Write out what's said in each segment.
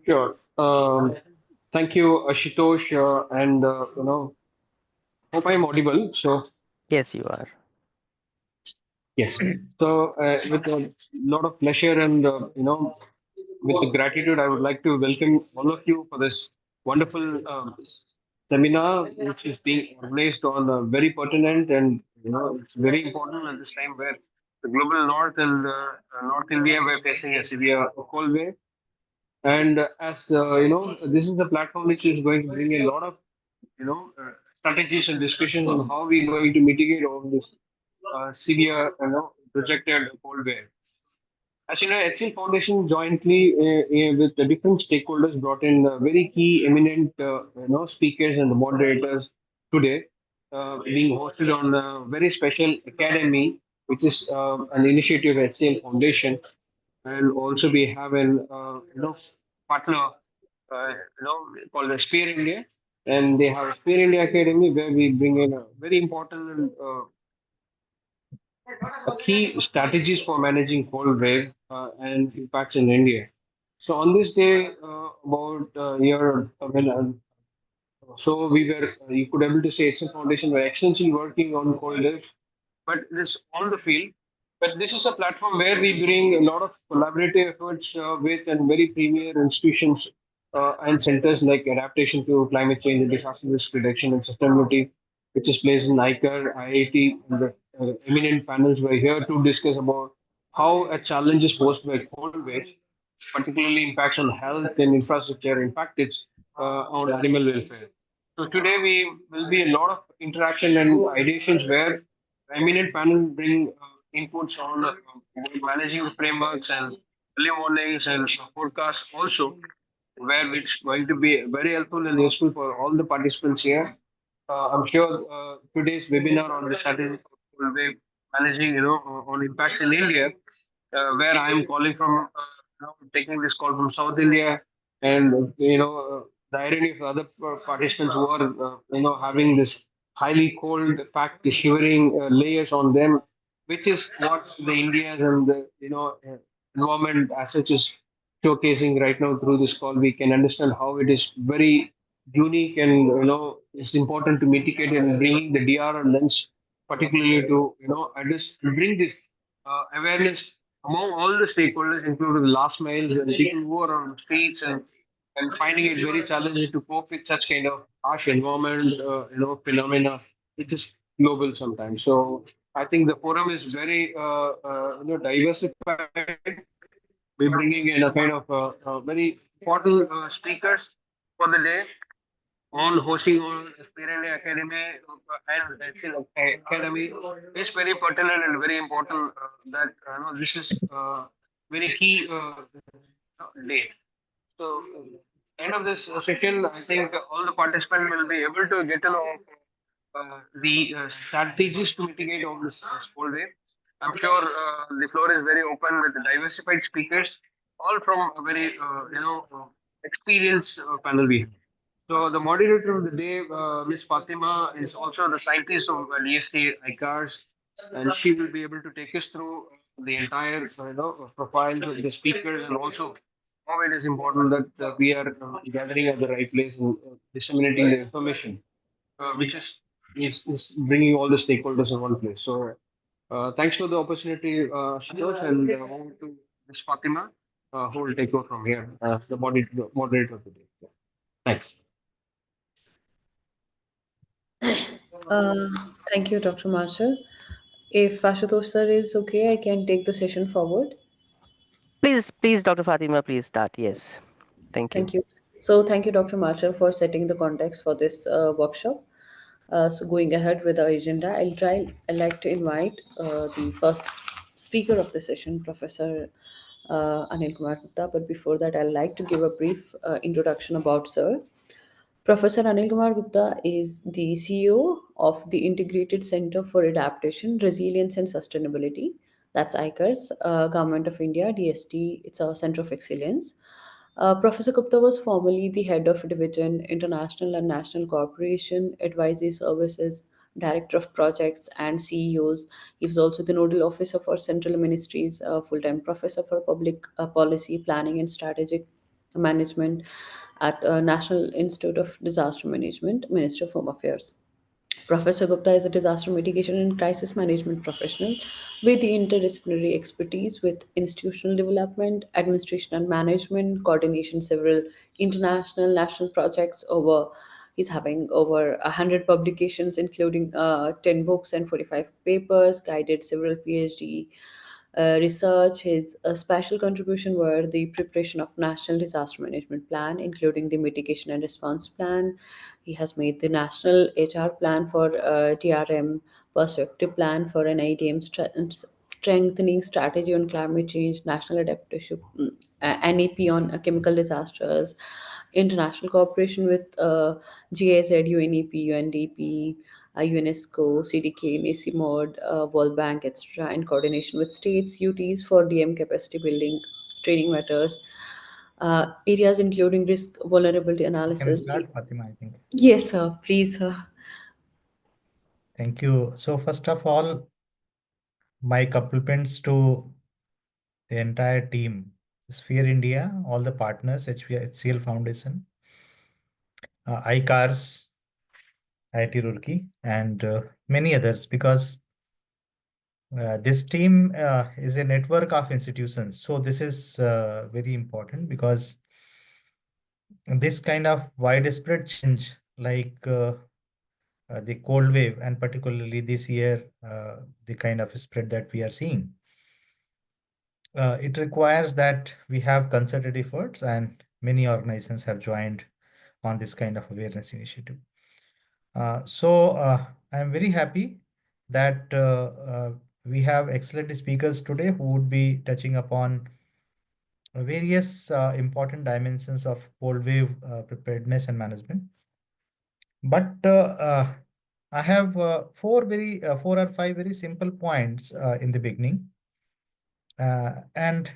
Sure. Thank you, Ashutosh, and hope I'm audible. So Yes, you are. yes. So with a lot of pleasure and with the gratitude, I would like to welcome all of you for this wonderful seminar, which is being organized on very pertinent and it's very important at this time where the global north and North India were facing a severe cold wave. And as this is a platform which is going to bring a lot of strategies and discussions on how we're going to mitigate all this severe projected cold wave. As you know, HCL Foundation jointly with the different stakeholders brought in very key eminent speakers and moderators today, being hosted on a very special academy, which is an initiative of HCL Foundation, and also we have an partner called the Spear India, and they have a Spear India Academy where we bring in a very important key strategies for managing cold wave and impacts in India. So on this day, about year when so we were you could able to say it's a foundation were extensively working on cold wave, but this on the field. But this is a platform where we bring a lot of collaborative efforts with and very premier institutions and centers like adaptation to climate change and disaster risk reduction and sustainability, which is placed in ICAR, IIT, and the eminent panels were here to discuss about how a challenge is posed by cold waves, particularly impacts on health and infrastructure, impact its on animal welfare. So today we will be a lot of interaction and ideations where eminent panel bring inputs on managing the frameworks and early warnings and forecasts also, where it's going to be very helpful and useful for all the participants here. I'm sure today's webinar on the strategy will be managing, on impacts in India, where I am calling from, taking this call from South India, and the irony of other participants who are, having this highly cold, packed, shivering layers on them, which is what the Indias and the environment as such is showcasing right now through this call. We can understand how it is very unique and it's important to mitigate and bringing the DRR lens, particularly to address bring this awareness among all the stakeholders, including the last miles and people who are on the streets and finding it very challenging to cope with such kind of harsh environment, phenomena, which is global sometimes. So I think the forum is very, diversified. We're bringing in a kind of very important speakers for the day on hosting on Spirit Academy and Excel Academy is very pertinent and very important that this is very key day. So, end of this session, I think all the participants will be able to get to know the strategies to mitigate all this cold wave. I'm sure the floor is very open with diversified speakers, all from a very experienced panel we have. So the moderator of the day, Ms. Fatima, is also the scientist of DST ICARS, and she will be able to take us through the entire profile of the speakers and also how it is important that we are gathering at the right place and disseminating the information, which is bringing all the stakeholders in one place. So thanks for the opportunity, Shitosh, and over to Ms. Fatima, who will take over from here, the moderator of the day. Yeah. Thanks. Uh, Thank you, Dr. Marshall. If Ashutosh sir is okay, I can take the session forward. Please, Dr. Fatima, please start. Yes. Thank you. Thank you. So, thank you, Dr. Marshall, for setting the context for this workshop. So, going ahead with the agenda, I'd like to invite the first speaker of the session, Professor Anil Kumar Gupta. But before that, I'd like to give a brief introduction about sir. Professor Anil Kumar Gupta is the CEO of the Integrated Center for Adaptation, Resilience and Sustainability. That's ICARS, Government of India, DST. It's a center of excellence. Professor Gupta was formerly the head of division International and National Cooperation Advisory Services, Director of Projects and CEOs. He was also the nodal officer for Central Ministries, full-time professor for public policy, planning and strategic Management at National Institute of Disaster Management, Ministry of Home Affairs. Professor Gupta is a disaster mitigation and crisis management professional with the interdisciplinary expertise with institutional development, administration and management, coordination several international national projects over. He's having over 100 publications, including 10 books and 45 papers, guided several PhD research. His special contribution were the preparation of National Disaster Management Plan, including the Mitigation and Response Plan. He has made the National HR Plan for TRM, Perspective Plan for an IDM strengthening strategy on climate change, National Adaptation, NEP on chemical disasters, international cooperation with GIZ, UNEP, UNDP, UNESCO, CDK, NACIMOD, World Bank, etc., in coordination with states, UTs for DM capacity building, training matters, areas including risk vulnerability You can analysis. start, Fatima, I think. Yes, sir. Please, sir. Thank you. So first of all, my compliments to the entire team, Sphere India, all the partners, HCL Foundation, ICARS, IIT Roorkee, and many others, because this team is a network of institutions. So this is very important, because this kind of widespread change, like the cold wave, and particularly this year, the kind of spread that we are seeing, it requires that we have concerted efforts, and many organizations have joined on this kind of awareness initiative. So I'm very happy that we have excellent speakers today who would be touching upon various important dimensions of cold wave preparedness and management. But I have four or five very simple points in the beginning, and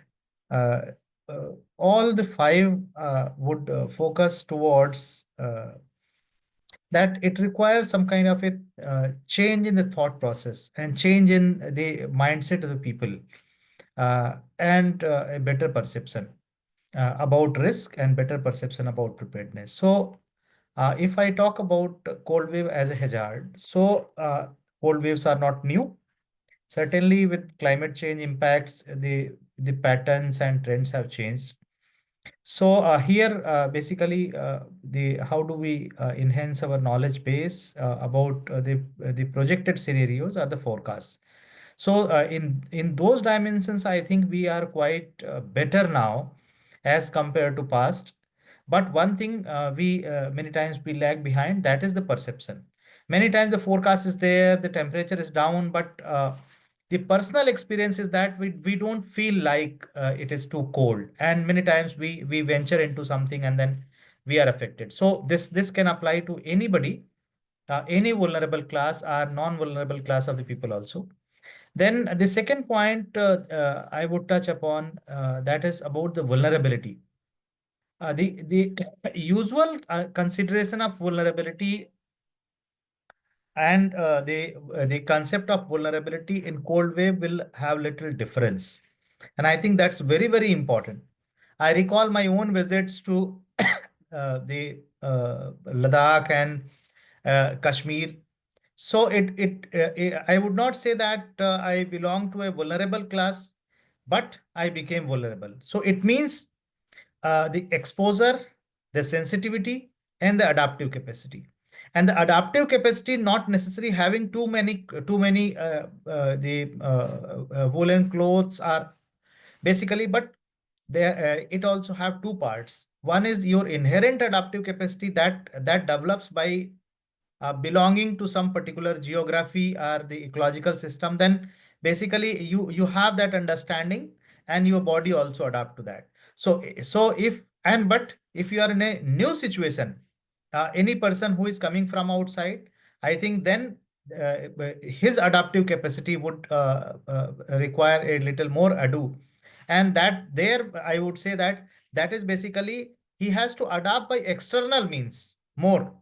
uh, all the five would focus towards that it requires some kind of a change in the thought process and change in the mindset of the people, and a better perception about risk and better perception about preparedness. So if I talk about cold wave as a hazard, so cold waves are not new. Certainly, with climate change impacts, the patterns and trends have changed. So here, basically, the how do we enhance our knowledge base about the projected scenarios or the forecasts? So in those dimensions, I think we are quite better now as compared to past. But one thing we many times we lag behind, that is the perception. Many times the forecast is there, the temperature is down, but the personal experience is that we don't feel like it is too cold, and many times we venture into something and then we are affected. So this can apply to anybody, any vulnerable class or non-vulnerable class of the people also. Then the second point I would touch upon, that is about the vulnerability. The usual consideration of vulnerability and the concept of vulnerability in cold wave will have little difference, and I think that's very important. I recall my own visits to the Ladakh and Kashmir. So I would not say that I belong to a vulnerable class, but I became vulnerable. So it means the exposure, the sensitivity, and the adaptive capacity. And the adaptive capacity not necessarily having too many the woolen clothes are basically, but it also have two parts. One is your inherent adaptive capacity that develops by belonging to some particular geography or the ecological system. Then basically you have that understanding, and your body also adapt to that. So if you are in a new situation, any person who is coming from outside, I think then his adaptive capacity would require a little more ado, and that there I would say that that is basically he has to adapt by external means more.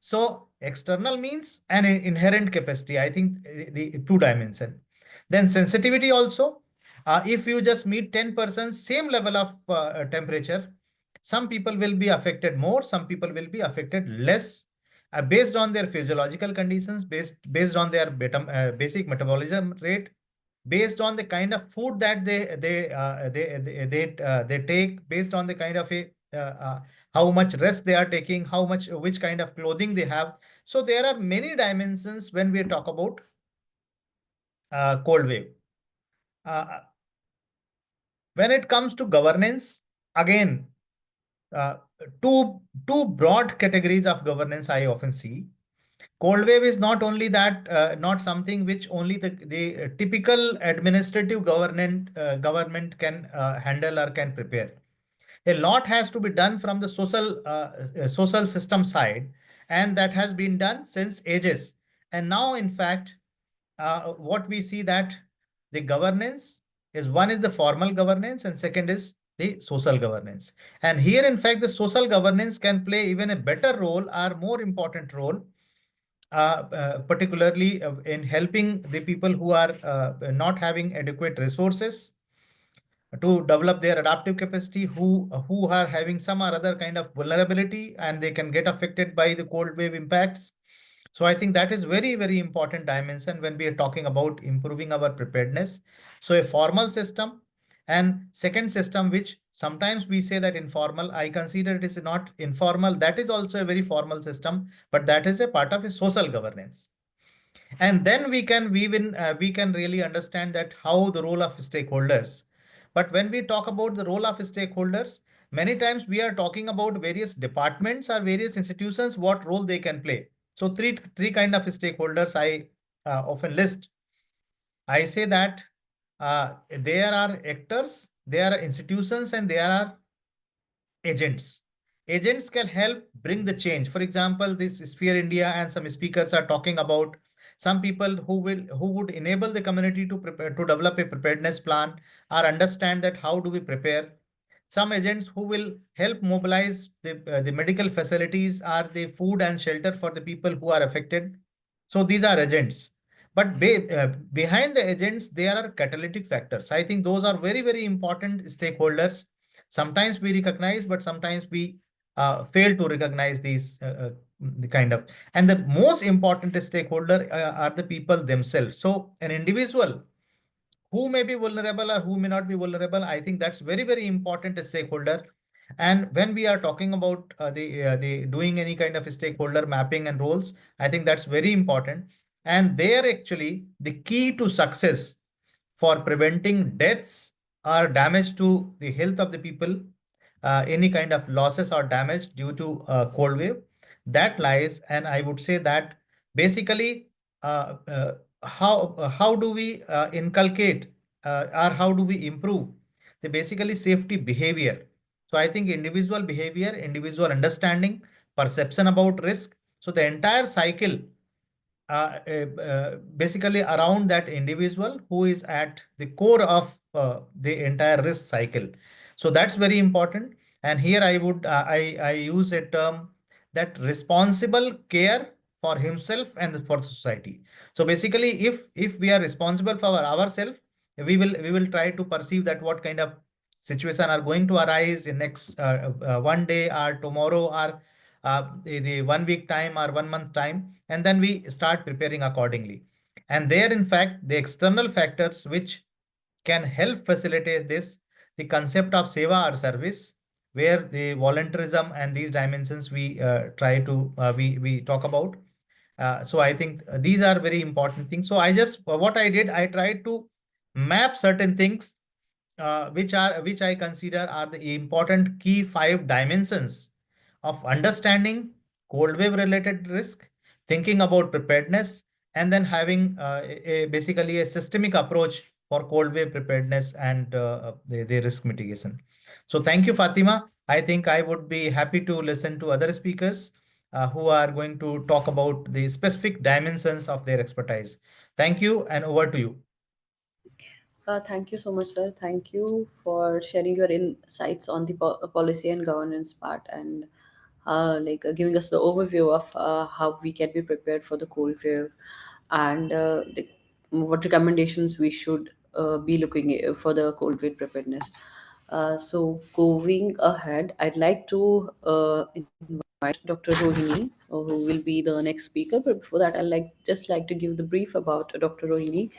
So external means and inherent capacity, I think the two dimension. Then sensitivity also. If you just meet 10% same level of temperature, some people will be affected more, some people will be affected less, based on their physiological conditions, based on their basic metabolism rate, based on the kind of food that they take, based on the kind of how much rest they are taking, which kind of clothing they have. So there are many dimensions when we talk about cold wave. Uh, when it comes to governance, again, uh, two broad categories of governance I often see. Cold wave is not only that, not something which only the typical administrative government can handle or can prepare. A lot has to be done from the social system side, and that has been done since ages. And now, in fact, what we see that the governance is, one is the formal governance and second is the social governance. And here, in fact, the social governance can play even a better role or more important role, particularly in helping the people who are not having adequate resources to develop their adaptive capacity, who are having some or other kind of vulnerability and they can get affected by the cold wave impacts. So I think that is very, very important dimension when we are talking about improving our preparedness. So a formal system, and second system, which sometimes we say that informal, I consider it is not informal. That is also a very formal system, but that is a part of a social governance. And then we can really understand that how the role of stakeholders. But when we talk about the role of stakeholders, many times we are talking about various departments or various institutions, what role they can play. So three kind of stakeholders I often list. I say that there are actors, there are institutions, and there are agents. Agents can help bring the change. For example, this Sphere India and some speakers are talking about some people who would enable the community to prepare, to develop a preparedness plan or understand that how do we prepare. Some agents who will help mobilize the medical facilities or the food and shelter for the people who are affected. So these are agents. But behind the agents, there are catalytic factors. I think those are very, very important stakeholders. Sometimes we recognize, but sometimes we fail to recognize these the kind of. And the most important stakeholder are the people themselves. So an individual who may be vulnerable or who may not be vulnerable, I think that's very, very important stakeholder. And when we are talking about the doing any kind of stakeholder mapping and roles, I think that's very important. And they are actually the key to success for preventing deaths or damage to the health of the people, any kind of losses or damage due to cold wave. That lies, and I would say that basically, how do we inculcate or how do we improve the basically safety behavior? So I think individual behavior, individual understanding, perception about risk. So the entire cycle basically around that individual who is at the core of the entire risk cycle. So that's very important. And here I would I use a term that responsible care for himself and for society. So basically, if we are responsible for ourselves, we will try to perceive that what kind of situation are going to arise in next one day or tomorrow or the 1 week time or 1 month time, and then we start preparing accordingly. And there, in fact, the external factors which can help facilitate this, the concept of seva or service, where the voluntarism and these dimensions we try to we talk about. So I think these are very important things. So I just what I did, I tried to map certain things which I consider are the important key 5 dimensions of understanding cold wave related risk, thinking about preparedness, and then having basically a systemic approach for cold wave preparedness and the risk mitigation. So thank you, Fatima. I think I would be happy to listen to other speakers who are going to talk about the specific dimensions of their expertise. Thank you, and over to you. Thank you so much, sir. Thank you for sharing your insights on the policy and governance part, and giving us the overview of how we can be prepared for the cold wave, and what recommendations we should be looking for the cold wave preparedness. So going ahead, I'd like to invite Dr. Rohini, who will be the next speaker. But before that, I'd just like to give the brief about Dr. Rohini.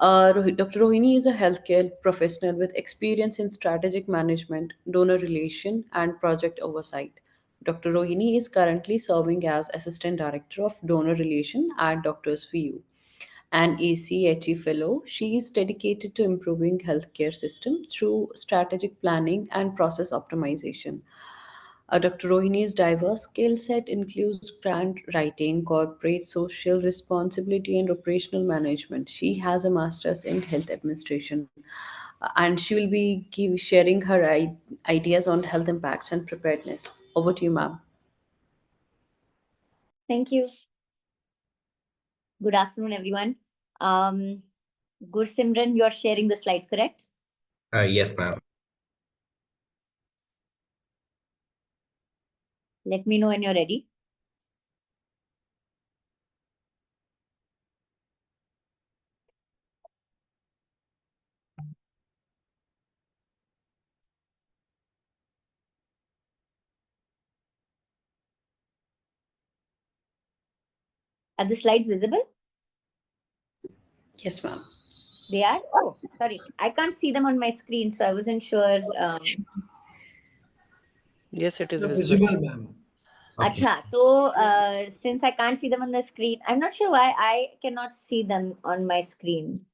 Dr. Rohini is a healthcare professional with experience in strategic management, donor relation, and project oversight. Dr. Rohini is currently serving as Assistant Director of Donor Relation at Doctors for You. An ACHE fellow, she is dedicated to improving healthcare system through strategic planning and process optimization. Dr. Rohini's diverse skill set includes grant writing, corporate social responsibility, and operational management. She has a master's in health administration, and she will be sharing her ideas on health impacts and preparedness. Over to you, ma'am. Thank you. Good afternoon, everyone. Gursimran, you're sharing the slides, correct? Yes, ma'am. Let me know when you're ready. Are the slides visible? Yes, ma'am. They are? Oh, sorry. I can't see them on my screen, so I wasn't sure. Yes, it is Visible, visible. ma'am. Okay. Acha, so since I can't see them on the screen, I'm not sure why I cannot see them on my screen.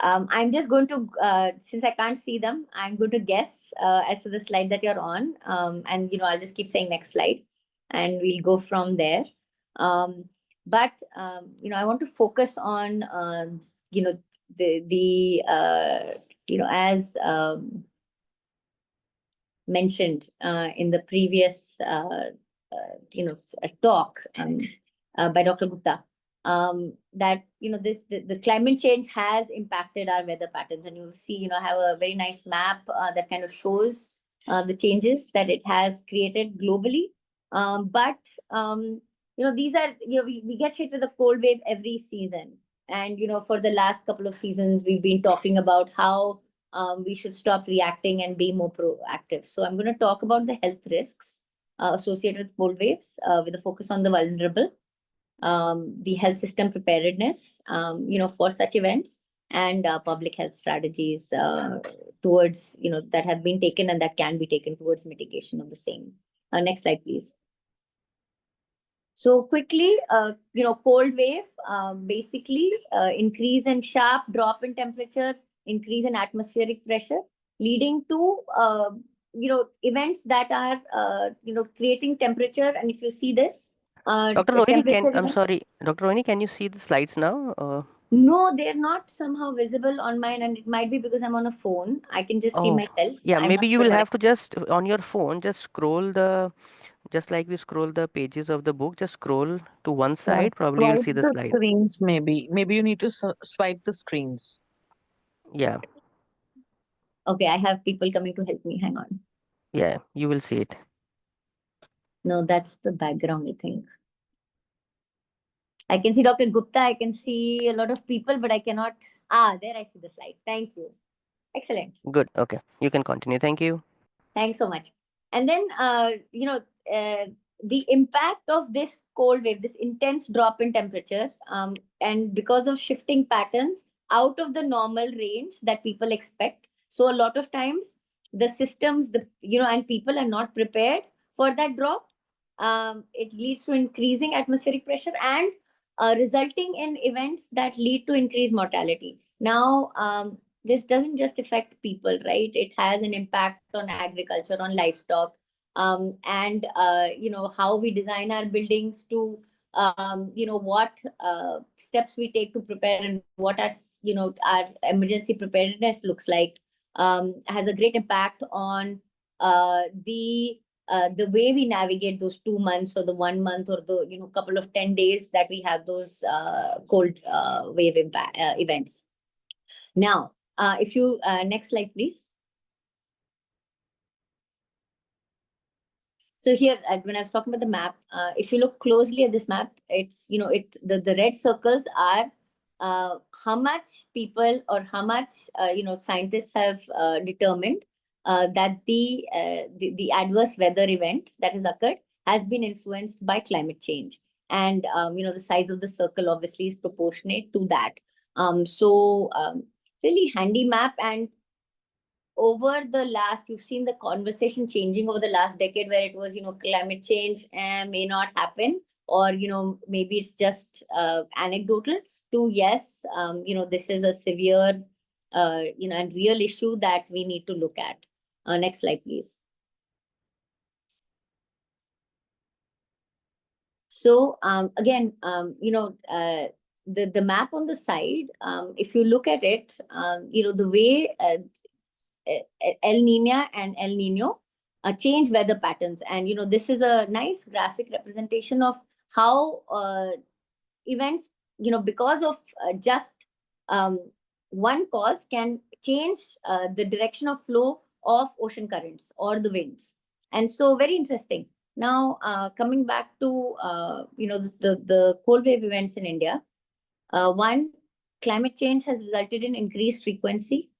I'm just going to, since I can't see them, I'm going to guess as to the slide that you're on. And, I'll just keep saying next slide and we'll go from there. But I want to focus on, as mentioned in the previous, talk by Dr. Gupta. That the climate change has impacted our weather patterns, and you'll see I have a very nice map that kind of shows the changes that it has created globally. But these are we get hit with a cold wave every season, and for the last couple of seasons we've been talking about how we should stop reacting and be more proactive. So I'm going to talk about the health risks associated with cold waves with a focus on the vulnerable, the health system preparedness, for such events, and public health strategies towards, that have been taken and that can be taken towards mitigation of the same. Next slide, please. So quickly, cold wave, basically increase in sharp drop in temperature, increase in atmospheric pressure, leading to, events that are, creating temperature. And if you see this, Dr. Rohini, temperature I'm events. sorry, Dr. Rohini, can you see the slides now? No, they're not somehow visible on mine, and it might be because I'm on a phone. I can just see Oh, myself. yeah, I'm maybe not you sure will why. have to just on your phone, just scroll just like we scroll the pages of the book, just scroll to one side, probably you'll Swipe see the the slide. screens, maybe. Maybe you need to swipe the screens. Yeah, Okay, I have people coming to help me. Hang on. yeah, you will see it. No, that's the background, I think. I can see Dr. Gupta. I can see a lot of people, but I cannot. There I see the slide. Thank you. Excellent. Good. Okay, you can continue. Thank you. Thanks so much. And then, the impact of this cold wave, this intense drop in temperature, and because of shifting patterns out of the normal range that people expect. So a lot of times the systems, and people are not prepared for that drop. It leads to increasing atmospheric pressure and resulting in events that lead to increased mortality. Now, this doesn't just affect people, right? It has an impact on agriculture, on livestock, and how we design our buildings to what steps we take to prepare, and what our emergency preparedness looks like, has a great impact on the way we navigate those 2 months or the 1 month or the couple of 10 days that we have those cold wave events. Now, if you next slide, please. So here, when I was talking about the map, if you look closely at this map, it's the red circles are how much people or how much scientists have determined that the adverse weather event that has occurred has been influenced by climate change, and the size of the circle obviously is proportionate to that. Really handy map. And over the last, you've seen the conversation changing over the last decade, where it was, climate change may not happen, or, maybe it's just anecdotal, to yes, this is a severe, and real issue that we need to look at. Next slide, please. So again, the map on the side, if you look at it, the way El Nino and El Nino change weather patterns. And, this is a nice graphic representation of how events, because of just one cause can change the direction of flow of ocean currents or the winds. And so very interesting. Now, coming back to, the cold wave events in India, one, climate change has resulted in increased frequency,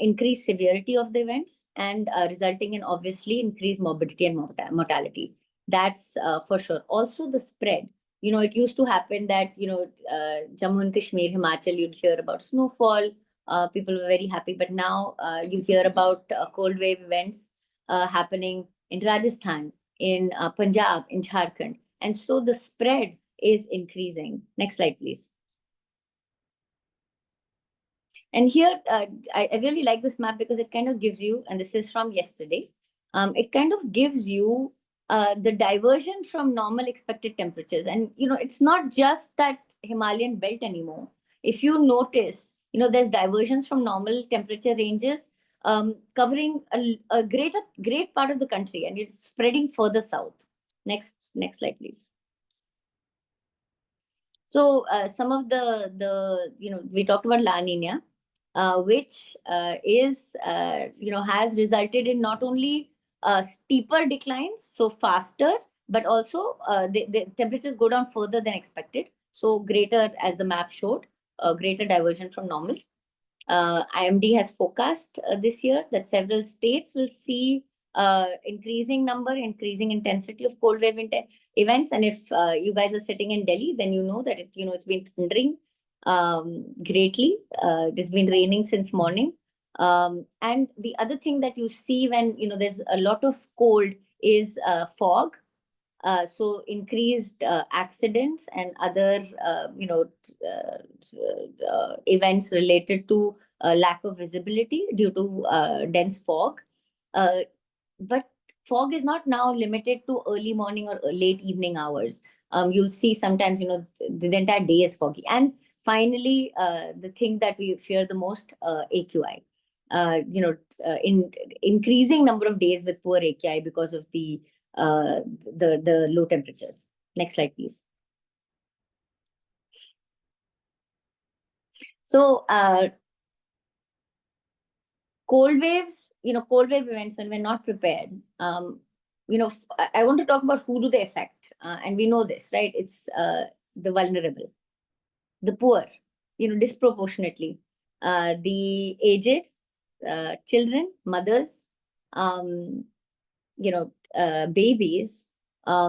increased severity of the events, and resulting in obviously increased morbidity and mortality. That's for sure. Also the spread. It used to happen that, Jammu and Kashmir, Himachal, you'd hear about snowfall. People were very happy. But now you hear about cold wave events happening in Rajasthan, in Punjab, in Jharkhand. And so the spread is increasing. Next slide, please. And here, I really like this map because it kind of gives you, and this is from yesterday, it kind of gives you the diversion from normal expected temperatures. And, it's not just that Himalayan belt anymore. If you notice, there's diversions from normal temperature ranges covering a great part of the country, and it's spreading further south. Next slide, please. So some of the we talked about La Nina, which is, has resulted in not only steeper declines, so faster, but also the temperatures go down further than expected. So greater, as the map showed, greater diversion from normal. IMD has forecast this year that several states will see increasing intensity of cold wave events. And if you guys are sitting in Delhi, then you know that it's been thundering greatly. It's been raining since morning. And the other thing that you see when there's a lot of cold is fog. So increased accidents and other events related to lack of visibility due to dense fog. But fog is not now limited to early morning or late evening hours. You'll see sometimes the entire day is foggy. And finally, the thing that we fear the most, AQI. In increasing number of days with poor AQI because of the low temperatures. Next slide, please. So cold waves, cold wave events, when we're not prepared, I want to talk about who do they affect, and we know this, right? It's the vulnerable, the poor, disproportionately, the aged, children, mothers, babies,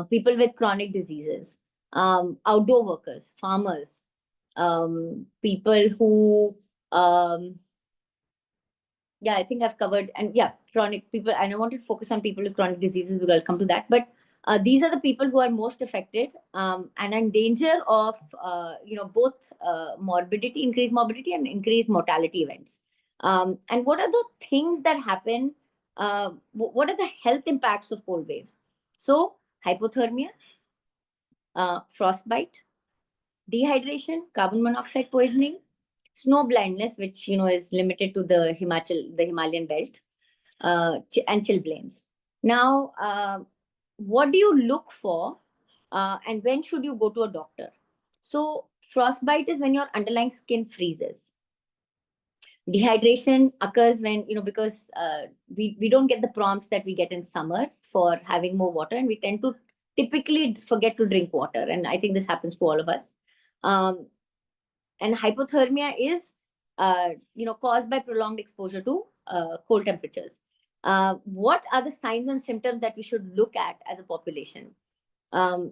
people with chronic diseases, outdoor workers, farmers, people who, I think I've covered, and chronic people. And I want to focus on people with chronic diseases, but I'll come to that. But these are the people who are most affected and in danger of, both morbidity, increased morbidity and increased mortality events. And what are the things that happen? What are the health impacts of cold waves? So hypothermia, frostbite, dehydration, carbon monoxide poisoning, snow blindness, which is limited to the Himalayan belt, and chilblains. Now, what do you look for, and when should you go to a doctor? So frostbite is when your underlying skin freezes. Dehydration occurs when, because we don't get the prompts that we get in summer for having more water, and we tend to typically forget to drink water. And I think this happens to all of us. And hypothermia is, caused by prolonged exposure to cold temperatures. What are the signs and symptoms that we should look at as a population?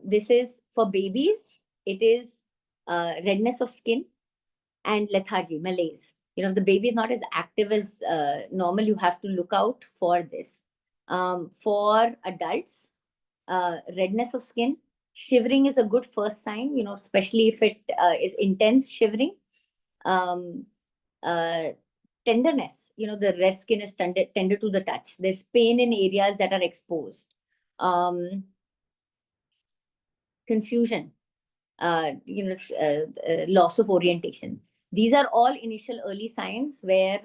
This is for babies. It is redness of skin and lethargy, malaise. If the baby is not as active as normal, you have to look out for this. For adults, redness of skin, shivering is a good first sign, especially if it is intense shivering. Tenderness, the red skin is tender to the touch. There's pain in areas that are exposed. Confusion, loss of orientation. These are all initial early signs where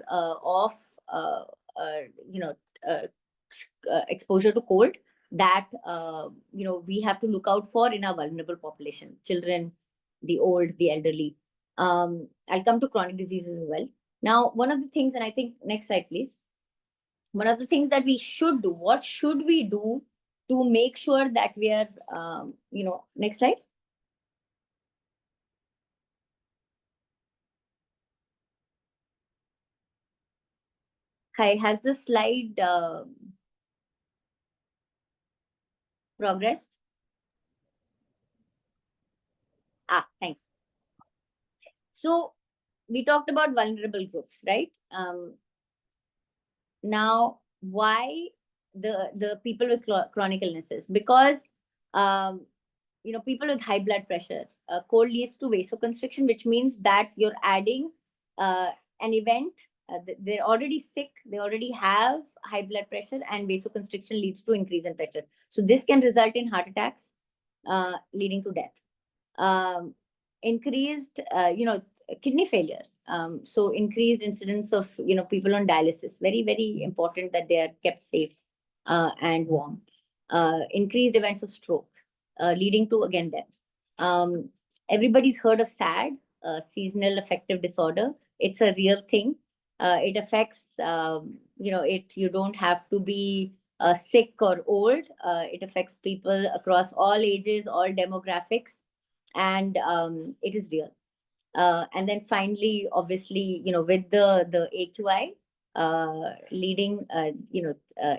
exposure to cold that we have to look out for in our vulnerable population: children, the old, the elderly. I'll come to chronic diseases as well. Now, one of the things, and I think next slide, please. One of the things that we should do, what should we do to make sure that we are, next slide. Hi, has the slide progressed? Thanks. So we talked about vulnerable groups, right? Now, why the people with chronic illnesses? Because people with high blood pressure, cold leads to vasoconstriction, which means that you're adding an event. They're already sick, they already have high blood pressure, and vasoconstriction leads to increase in pressure. So this can result in heart attacks, leading to death. Increased, kidney failure. So increased incidence of, people on dialysis. Very, very important that they are kept safe and warm. Increased events of stroke, leading to, again, death. Everybody's heard of SAD, seasonal affective disorder. It's a real thing. It affects, you don't have to be sick or old. It affects people across all ages, all demographics, and it is real. And then finally, obviously, with the AQI, leading,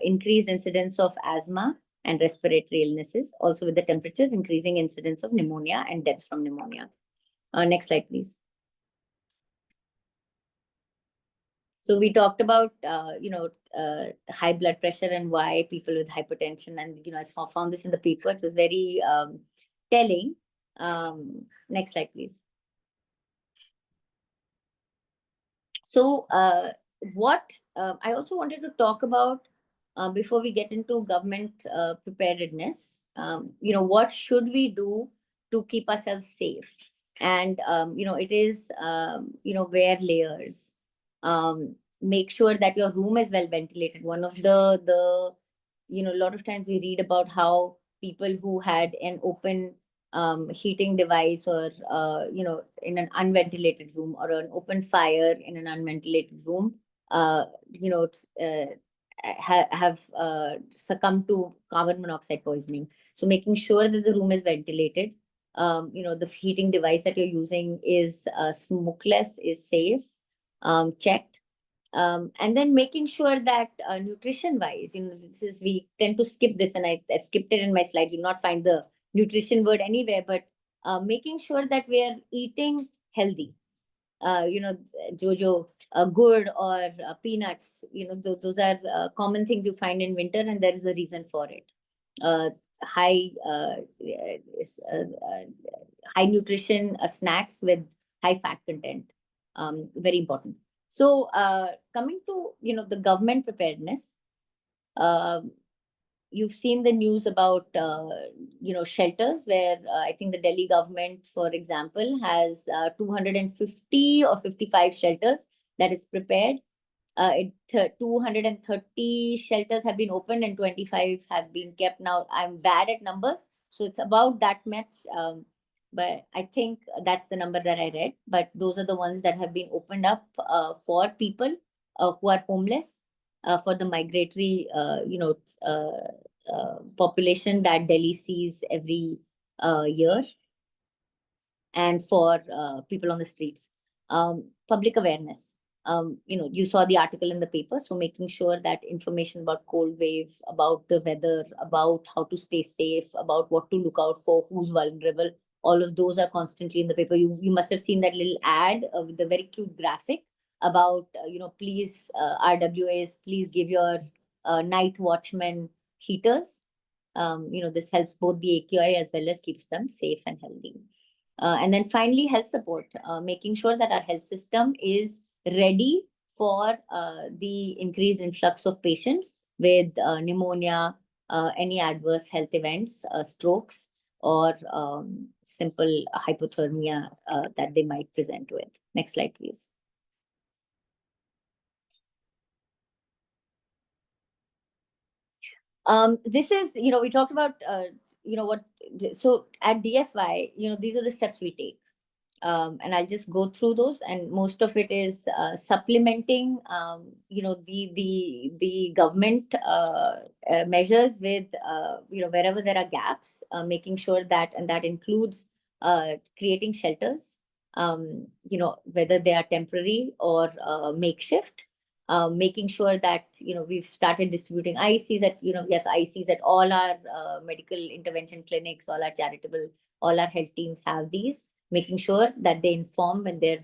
increased incidence of asthma and respiratory illnesses, also with the temperature, increasing incidence of pneumonia and deaths from pneumonia. Next slide, please. So we talked about, high blood pressure and why people with hypertension, and, I found this in the paper. It was very telling. Next slide, please. So what I also wanted to talk about before we get into government preparedness, what should we do to keep ourselves safe? And, it is, wear layers. Make sure that your room is well ventilated. One of a lot of times we read about how people who had an open heating device, or in an unventilated room, or an open fire in an unventilated room, have succumbed to carbon monoxide poisoning. So making sure that the room is ventilated, the heating device that you're using is smokeless, is safe, checked. And then making sure that nutrition wise, we tend to skip this, and I've skipped it in my slides. You'll not find the nutrition word anywhere, but making sure that we are eating healthy. Jojo, good, or peanuts, those are common things you find in winter, and there is a reason for it. High nutrition snacks with high fat content, very important. So coming to, the government preparedness, you've seen the news about, shelters where I think the Delhi government, for example, has 250 or 55 shelters that is prepared. 230 shelters have been opened and 25 have been kept. Now, I'm bad at numbers, so it's about that much. But I think that's the number that I read. But those are the ones that have been opened up for people who are homeless, for the migratory, population that Delhi sees every year. and for people on the streets. Public awareness. You saw the article in the paper, so making sure that information about cold wave, about the weather, about how to stay safe, about what to look out for, who's vulnerable, all of those are constantly in the paper. You must have seen that little ad with the very cute graphic about, please, RWAs, please give your night watchmen heaters. This helps both the AQI as well as keeps them safe and healthy. And then finally, health support, making sure that our health system is ready for the increased influx of patients with pneumonia, any adverse health events, strokes, or simple hypothermia that they might present with. Next slide, please. This is, we talked about, so at DFY, these are the steps we take. And I'll just go through those, and most of it is supplementing, the government measures with, wherever there are gaps, making sure that, and that includes creating shelters, whether they are temporary or makeshift. Making sure that we've started distributing ICs at yes, ICs at all our medical intervention clinics, all our charitable, all our health teams have these. Making sure that they inform when they're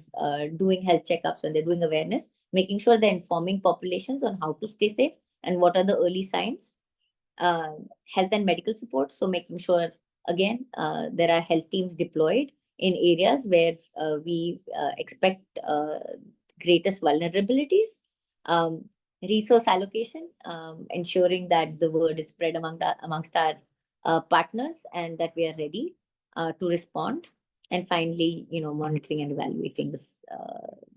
doing health checkups, when they're doing awareness, making sure they're informing populations on how to stay safe and what are the early signs. Health and medical support, so making sure again there are health teams deployed in areas where we expect greatest vulnerabilities. Resource allocation, ensuring that the word is spread amongst our partners and that we are ready to respond. And finally, monitoring and evaluating this,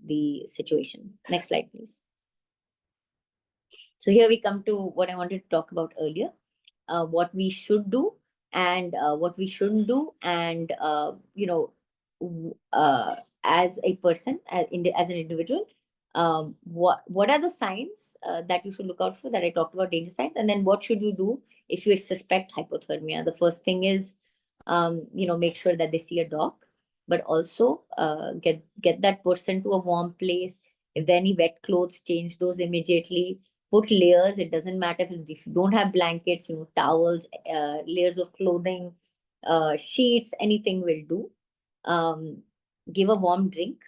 the situation. Next slide, please. So here we come to what I wanted to talk about earlier, what we should do and what we shouldn't do. And, as a person, as an individual, what are the signs that you should look out for that I talked about, danger signs? And then what should you do if you suspect hypothermia? The first thing is, make sure that they see a doc, but also get that person to a warm place. If there are any wet clothes, change those immediately. Put layers. It doesn't matter if you don't have blankets, towels, layers of clothing, sheets, anything will do. Give a warm drink.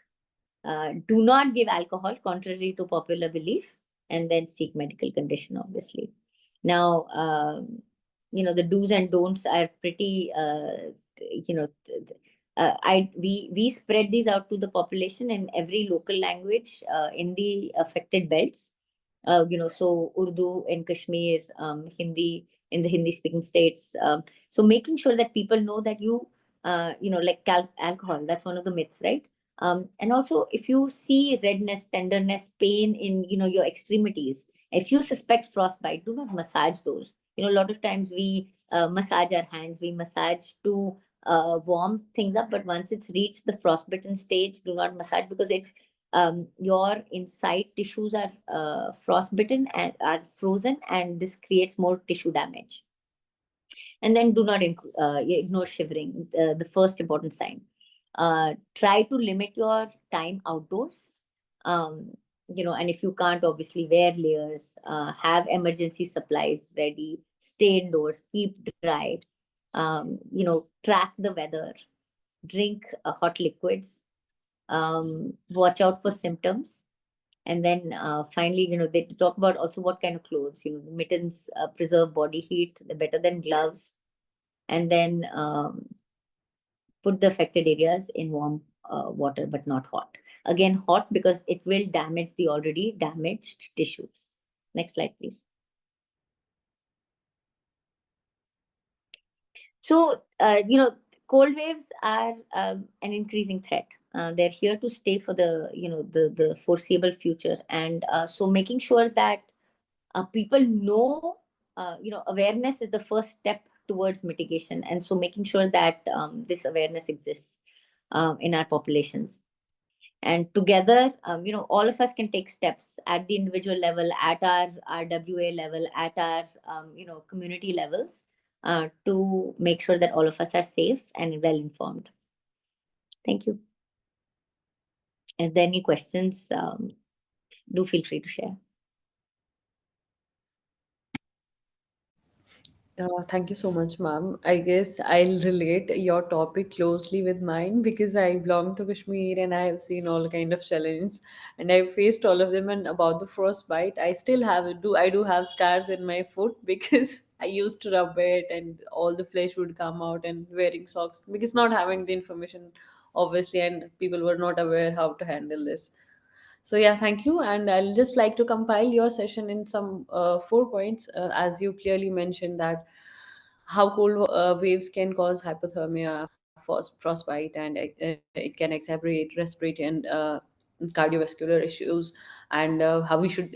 Do not give alcohol, contrary to popular belief, and then seek medical condition, obviously. Now, the do's and don'ts are pretty, we spread these out to the population in every local language in the affected belts. So Urdu in Kashmir, Hindi in the Hindi speaking states. So making sure that people know that like alcohol, that's one of the myths, right? And also, if you see redness, tenderness, pain in your extremities, if you suspect frostbite, do not massage those. A lot of times we massage our hands, we massage to warm things up, but once it's reached the frostbitten stage, do not massage, because your inside tissues are frostbitten and are frozen, and this creates more tissue damage. And then do not ignore shivering, the first important sign. Try to limit your time outdoors. And if you can't, obviously wear layers, have emergency supplies ready, stay indoors, keep dry, track the weather, drink hot liquids, watch out for symptoms. And then finally, they talk about also what kind of clothes, mittens preserve body heat, they're better than gloves. And then put the affected areas in warm water, but not hot. Again, hot because it will damage the already damaged tissues. Next slide, please. So, cold waves are an increasing threat. They're here to stay for the foreseeable future. And so making sure that people know, awareness is the first step towards mitigation. And so making sure that this awareness exists in our populations. And together, all of us can take steps at the individual level, at our RWA level, at our, community levels, to make sure that all of us are safe and well informed. Thank you. If there are any questions, do feel free to share. Thank you so much, ma'am. I guess I'll relate your topic closely with mine because I belong to Kashmir and I have seen all kind of challenges and I've faced all of them. And about the frostbite, I still do have scars in my foot because I used to rub it and all the flesh would come out and wearing socks because not having the information obviously and people were not aware how to handle this. So yeah, thank you. And I'll just like to compile your session in some 4 points, as you clearly mentioned that how cold waves can cause hypothermia, frostbite, and it can exacerbate respiratory and cardiovascular issues, and how we should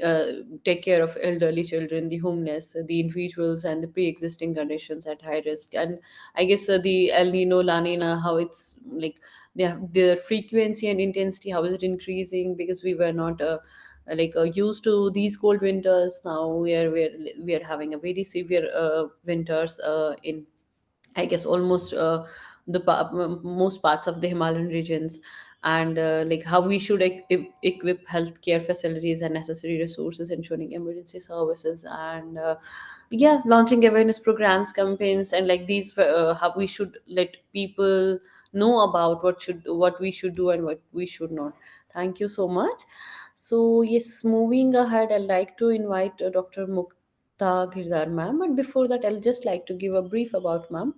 take care of elderly children, the homeless, the individuals, and the pre-existing conditions at high risk. And I guess the El Nino, La Nina, how it's like the frequency and intensity, how is it increasing because we were not used to these cold winters. Now we are having a very severe winters in I guess almost most parts of the Himalayan regions, and like how we should equip healthcare facilities and necessary resources, ensuring emergency services, and yeah, launching awareness programs, campaigns, and like these how we should let people know about what we should do and what we should not. Thank you so much. So yes, moving ahead, I'd like to invite Dr. Mukta Girdar ma'am, but before that, I'll just like to give a brief about ma'am.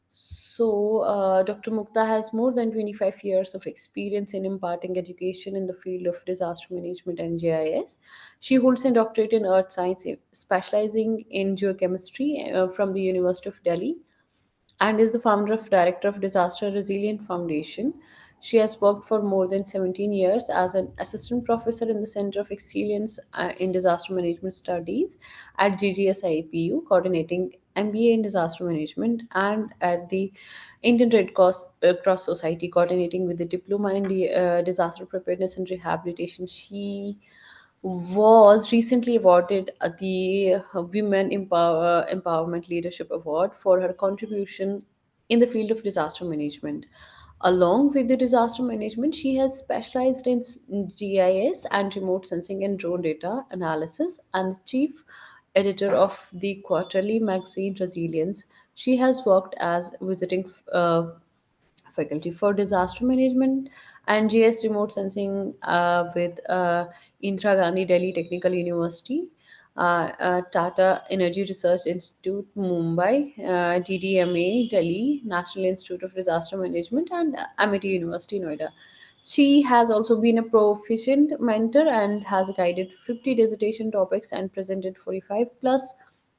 So, Dr. Mukta has more than 25 years of experience in imparting education in the field of disaster management and GIS. She holds a doctorate in earth science, specializing in geochemistry from the University of Delhi, and is the founder of director of Disaster Resilient Foundation. She has worked for more than 17 years as an assistant professor in the Center of Excellence in Disaster Management Studies at GGSIPU, coordinating MBA in Disaster Management, and at the Indian Red Cross Society, coordinating with the Diploma in Disaster Preparedness and Rehabilitation. She was recently awarded the Women Empowerment Leadership Award for her contribution in the field of disaster management. Along with the disaster management, she has specialized in GIS and remote sensing and drone data analysis, and the chief editor of the quarterly magazine Resilience. She has worked as visiting faculty for disaster management and GS remote sensing with Indira Gandhi Delhi Technical University, Tata Energy Research Institute Mumbai, DDMA Delhi National Institute of Disaster Management, and Amity University Noida. She has also been a proficient mentor and has guided 50 dissertation topics and presented 45 plus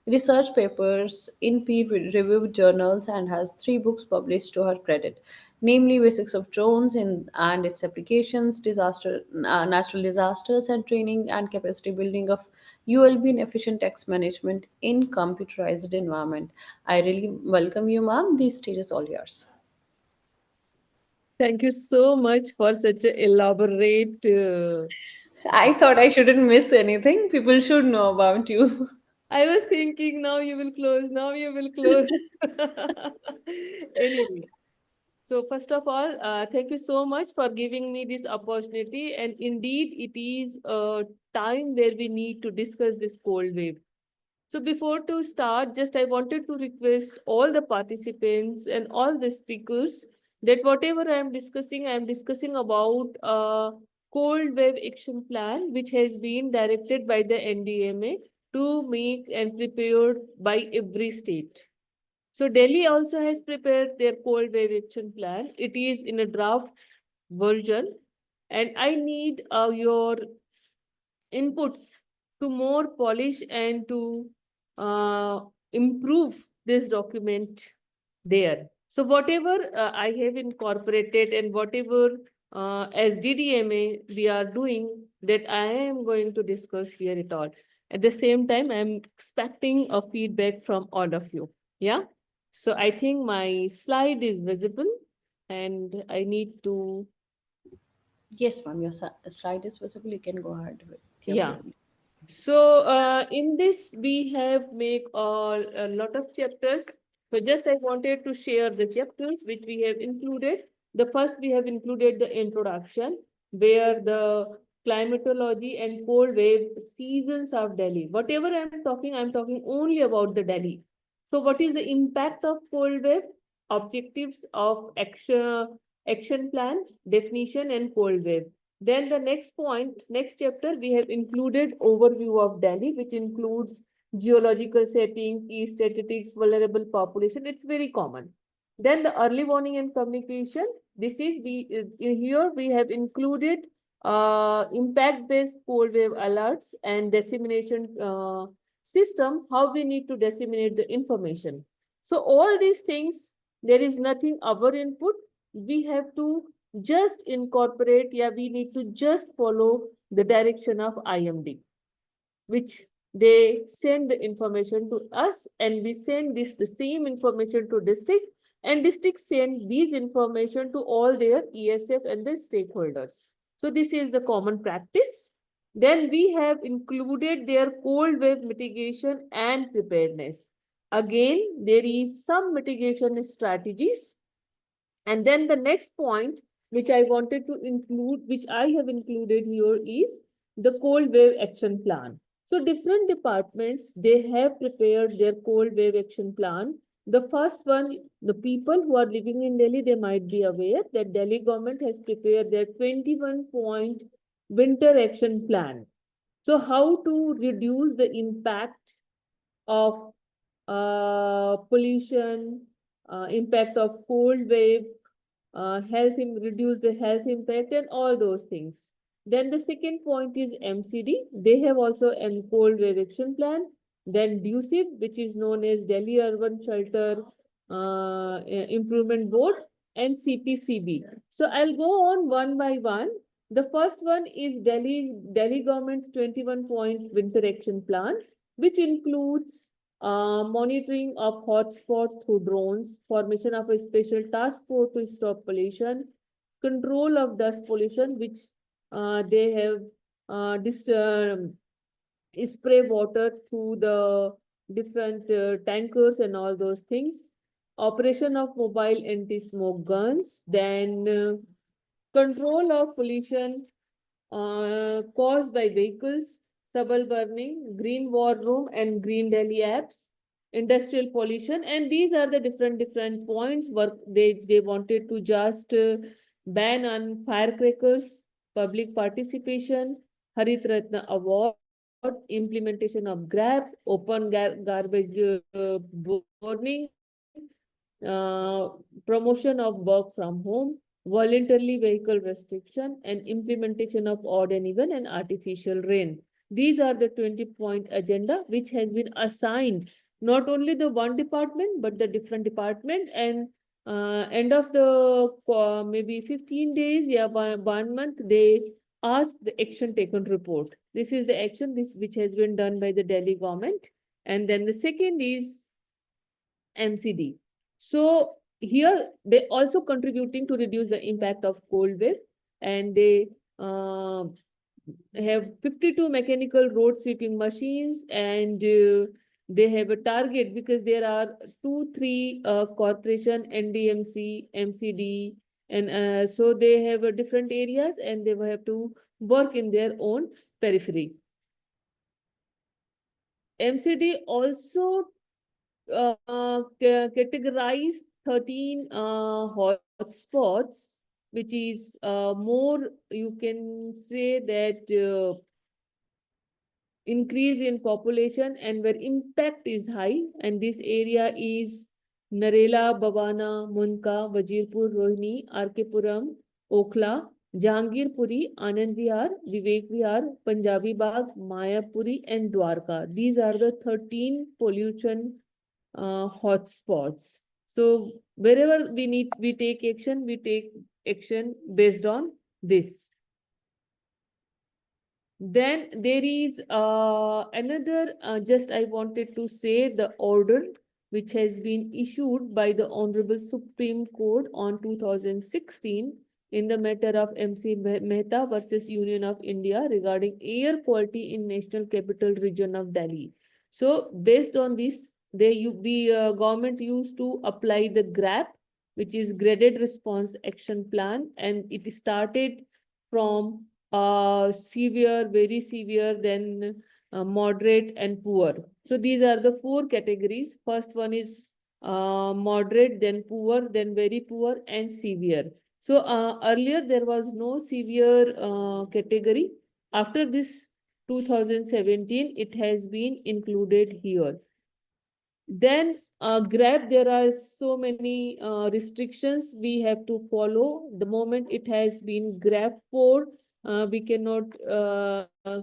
research papers in peer-reviewed journals, and has 3 books published to her credit, namely Basics of Drones and its Applications, Natural Disasters and Training, and Capacity Building of ULB in Efficient Text Management in Computerized Environment. I really welcome you, ma'am. The stage is all yours. Thank you so much for such an elaborate. I thought I shouldn't miss anything. People should know about you. I was thinking now you will close, now you will close. Anyway, so first of all, thank you so much for giving me this opportunity. And indeed, it is a time where we need to discuss this cold wave. So before to start, just I wanted to request all the participants and all the speakers that whatever I am discussing about a cold wave action plan, which has been directed by the NDMA to make and prepared by every state. So Delhi also has prepared their cold wave action plan. It is in a draft version, and I need your inputs to more polish and to uh, improve this document there. So whatever I have incorporated and whatever as DDMA we are doing, that I am going to discuss here at all. At the same time, I'm expecting a feedback from all of you. Yeah. So I think my slide is visible and I need to. Yes, ma'am. Your slide is visible. You can go ahead with your Yeah. presentation. So in this, we have make a lot of chapters. So just I wanted to share the chapters which we have included. The first we have included the introduction, where the climatology and cold wave seasons of Delhi. Whatever I'm talking only about the Delhi. So what is the impact of cold wave? Objectives of action plan, definition, and cold wave. Then the next point, next chapter, we have included overview of Delhi, which includes geological setting, key statistics, vulnerable population. It's very common. Then the early warning and communication. This is here we have included impact-based cold wave alerts and dissemination system, how we need to disseminate the information. So all these things, there is nothing our input. We have to just incorporate, we need to just follow the direction of IMD, which they send the information to us, and we send the same information to district, and districts send these information to all their ESF and the stakeholders. So this is the common practice. Then we have included their cold wave mitigation and preparedness. Again, there is some mitigation strategies. And then the next point, which I wanted to include, which I have included here, is the cold wave action plan. So different departments, they have prepared their cold wave action plan. The first one, the people who are living in Delhi, they might be aware that Delhi government has prepared their 21-point winter action plan. So how to reduce the impact of pollution, impact of cold wave, reduce the health impact, and all those things. Then the second point is MCD. They have also a cold wave action plan. Then DUCIB, which is known as Delhi Urban Shelter Improvement Board, and CPCB. So I'll go on one by one. The first one is Delhi government's 21-point winter action plan, which includes monitoring of hotspot through drones, formation of a special task force to stop pollution, control of dust pollution, which they have spray water through the different tankers and all those things, operation of mobile anti-smoke guns, then control of pollution caused by vehicles, stubble burning, green war room, and green Delhi apps, industrial pollution. And these are the different points where they wanted to just ban on firecrackers, public participation, Harit Ratna Award, implementation of GRAB, open garbage burning, promotion of work from home, voluntarily vehicle restriction, and implementation of odd and even and artificial rain. These are the 20-point agenda, which has been assigned not only the one department, but the different department. And end of the maybe 15 days, 1 month, they ask the action taken report. This is the action which has been done by the Delhi government. And then the second is MCD. So here they also contributing to reduce the impact of cold wave, and they have 52 mechanical road sweeping machines, and they have a target because there are 2-3 corporation, NDMC, MCD, and so they have different areas, and they will have to work in their own periphery. MCD also categorize 13 hotspots, which is more, you can say that increase in population and where impact is high. And this area is Narela, Bavana, Munka, Wajirpur, Rohini, RK Puram, Okhla, Jahangirpuri, Anand Vihar, Vivek Vihar, Punjabi Bagh, Mayapuri, and Dwarka. These are the 13 pollution hotspots. So wherever we take action based on this. Then there is another, just I wanted to say the order which has been issued by the Honorable Supreme Court on 2016 in the matter of MC Mehta versus Union of India regarding air quality in National Capital Region of Delhi. So based on this, government used to apply the GRAP, which is graded response action plan, and it started from severe, very severe, then moderate and poor. So these are the 4 categories. First one is moderate, then poor, then very poor, and severe. So earlier there was no severe category. After this 2017, it has been included here. Then grab, there are so many restrictions we have to follow. The moment it has been grab 4, we cannot,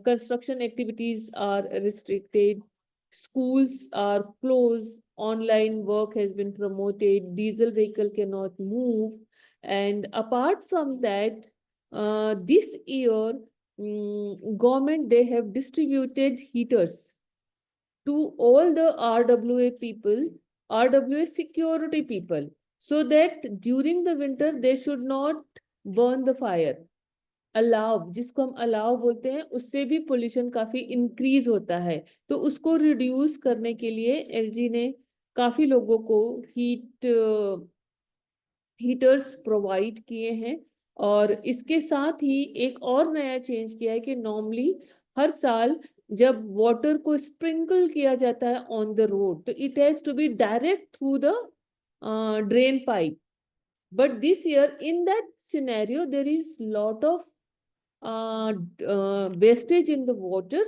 construction activities are restricted, schools are closed, online work has been promoted, diesel vehicle cannot move. And apart from that, this year, government, they have distributed heaters to all the RWA people, RWA security people, so that during the winter they should not burn the fire. अलाव, जिसको हम अलाव बोलते हैं, उससे भी pollution काफी increase होता है, तो उसको रिड्यूस करने के लिए एलजी ने काफी लोगों को हीटर्स प्रोवाइड किए हैं। और इसके साथ ही एक और नया चेंज किया है कि नॉर्मली हर साल जब वाटर को स्प्रिंकल किया जाता है ऑन द रोड, तो it has to be direct through the drain pipe. But this year, in that scenario, there is lot of wastage in the water,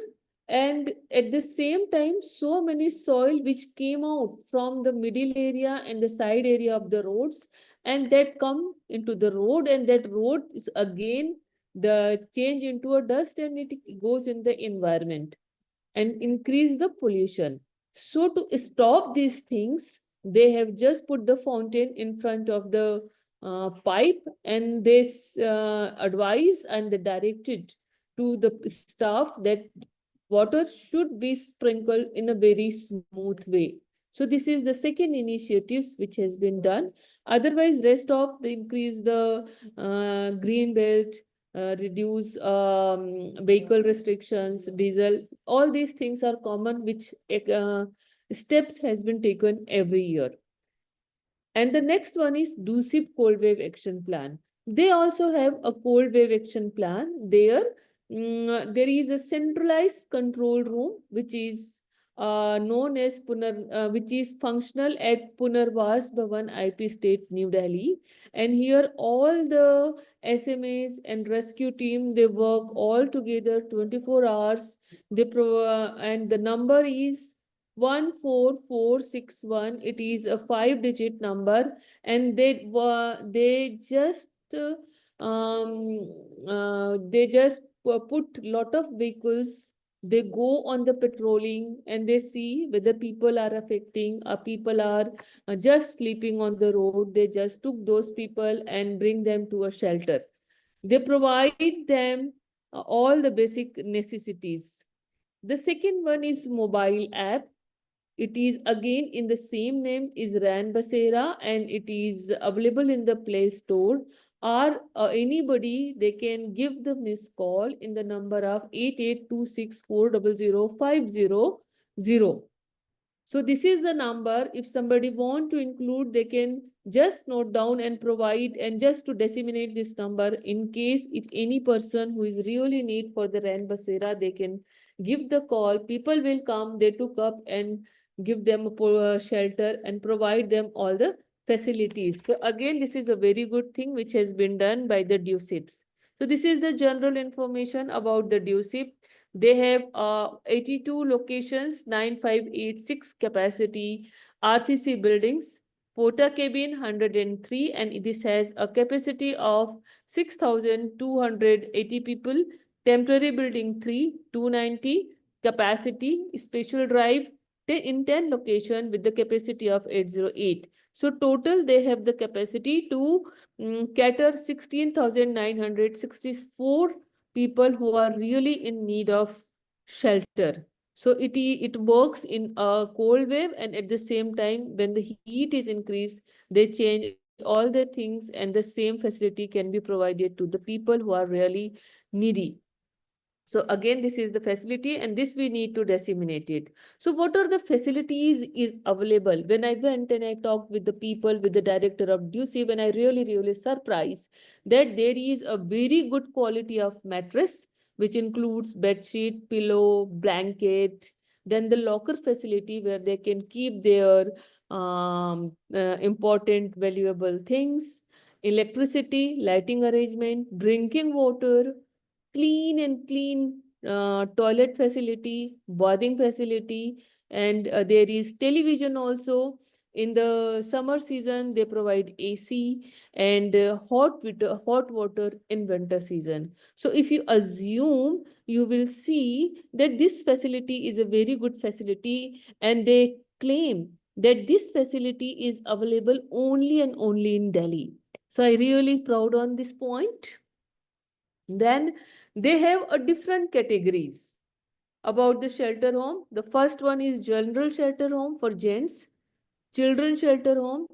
and at the same time, so many soil which came out from the middle area and the side area of the roads, and that come into the road, and that road is again the change into a dust, and it goes in the environment and increase the pollution. So to stop these things, they have just put the fountain in front of the pipe, and they advise and they directed to the staff that water should be sprinkled in a very smooth way. So this is the second initiatives which has been done. Otherwise, rest of the increase the green belt, reduce vehicle restrictions, diesel, all these things are common, which steps has been taken every year. And the next one is DUSIP Cold Wave Action Plan. They also have a cold wave action plan. There is a centralized control room, which is known as which is functional at Punarvas Bhavan, IP State, New Delhi. And here all the SMAs and rescue team, they work all together 24 hours. They and the number is 14461. It is a 5-digit number, and they just put lot of vehicles. They go on the patrolling and they see whether people are affecting, or people are just sleeping on the road. They just took those people and bring them to a shelter. They provide them all the basic necessities. The second one is mobile app. It is again in the same name is Ran Basera, and it is available in the Play Store. Or anybody, they can give the missed call in the number of 8826400500. So this is the number. If somebody want to include, they can just note down and provide, and just to disseminate this number in case if any person who is really need for the Ran Basera, they can give the call. People will come, they took up and give them a shelter and provide them all the facilities. So again, this is a very good thing which has been done by the DUSIPs. So this is the general information about the DUSIP. They have 82 locations, 9586 capacity, RCC buildings, Porta cabin 103, and this has a capacity of 6,280 people, temporary building 3, 290, capacity, special drive in 10 location with the capacity of 808. So total they have the capacity to cater 16,964 people who are really in need of shelter. So it works in a cold wave, and at the same time when the heat is increased, they change all the things, and the same facility can be provided to the people who are really needy. So again, this is the facility and this we need to disseminate it. So what are the facilities is available? When I went and I talked with the people, with the director of DUCE, when I really surprised that there is a very good quality of mattress, which includes bed sheet, pillow, blanket, then the locker facility where they can keep their important valuable things, electricity, lighting arrangement, drinking water, clean toilet facility, bathing facility, and there is television also. In the summer season, they provide AC and hot water in winter season. So if you assume, you will see that this facility is a very good facility, and they claim that this facility is available only and only in Delhi. So I really proud on this point. Then they have a different categories about the shelter home. The first one is general shelter home for gents, children shelter home,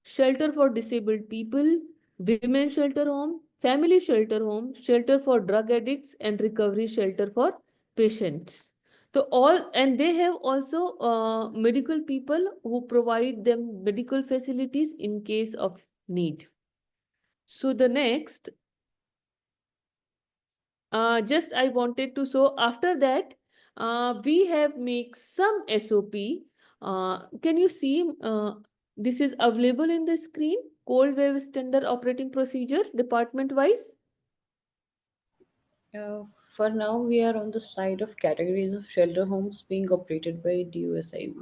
shelter for disabled people, women shelter home, family shelter home, shelter for drug addicts, and recovery shelter for patients. So all, and they have also medical people who provide them medical facilities in case of need. So the next, just I wanted to, so after that, we have make some SOP. Can you see, this is available in the screen, cold wave standard operating procedure department wise. For now, we are on the slide of categories of shelter homes being operated by DUSIB.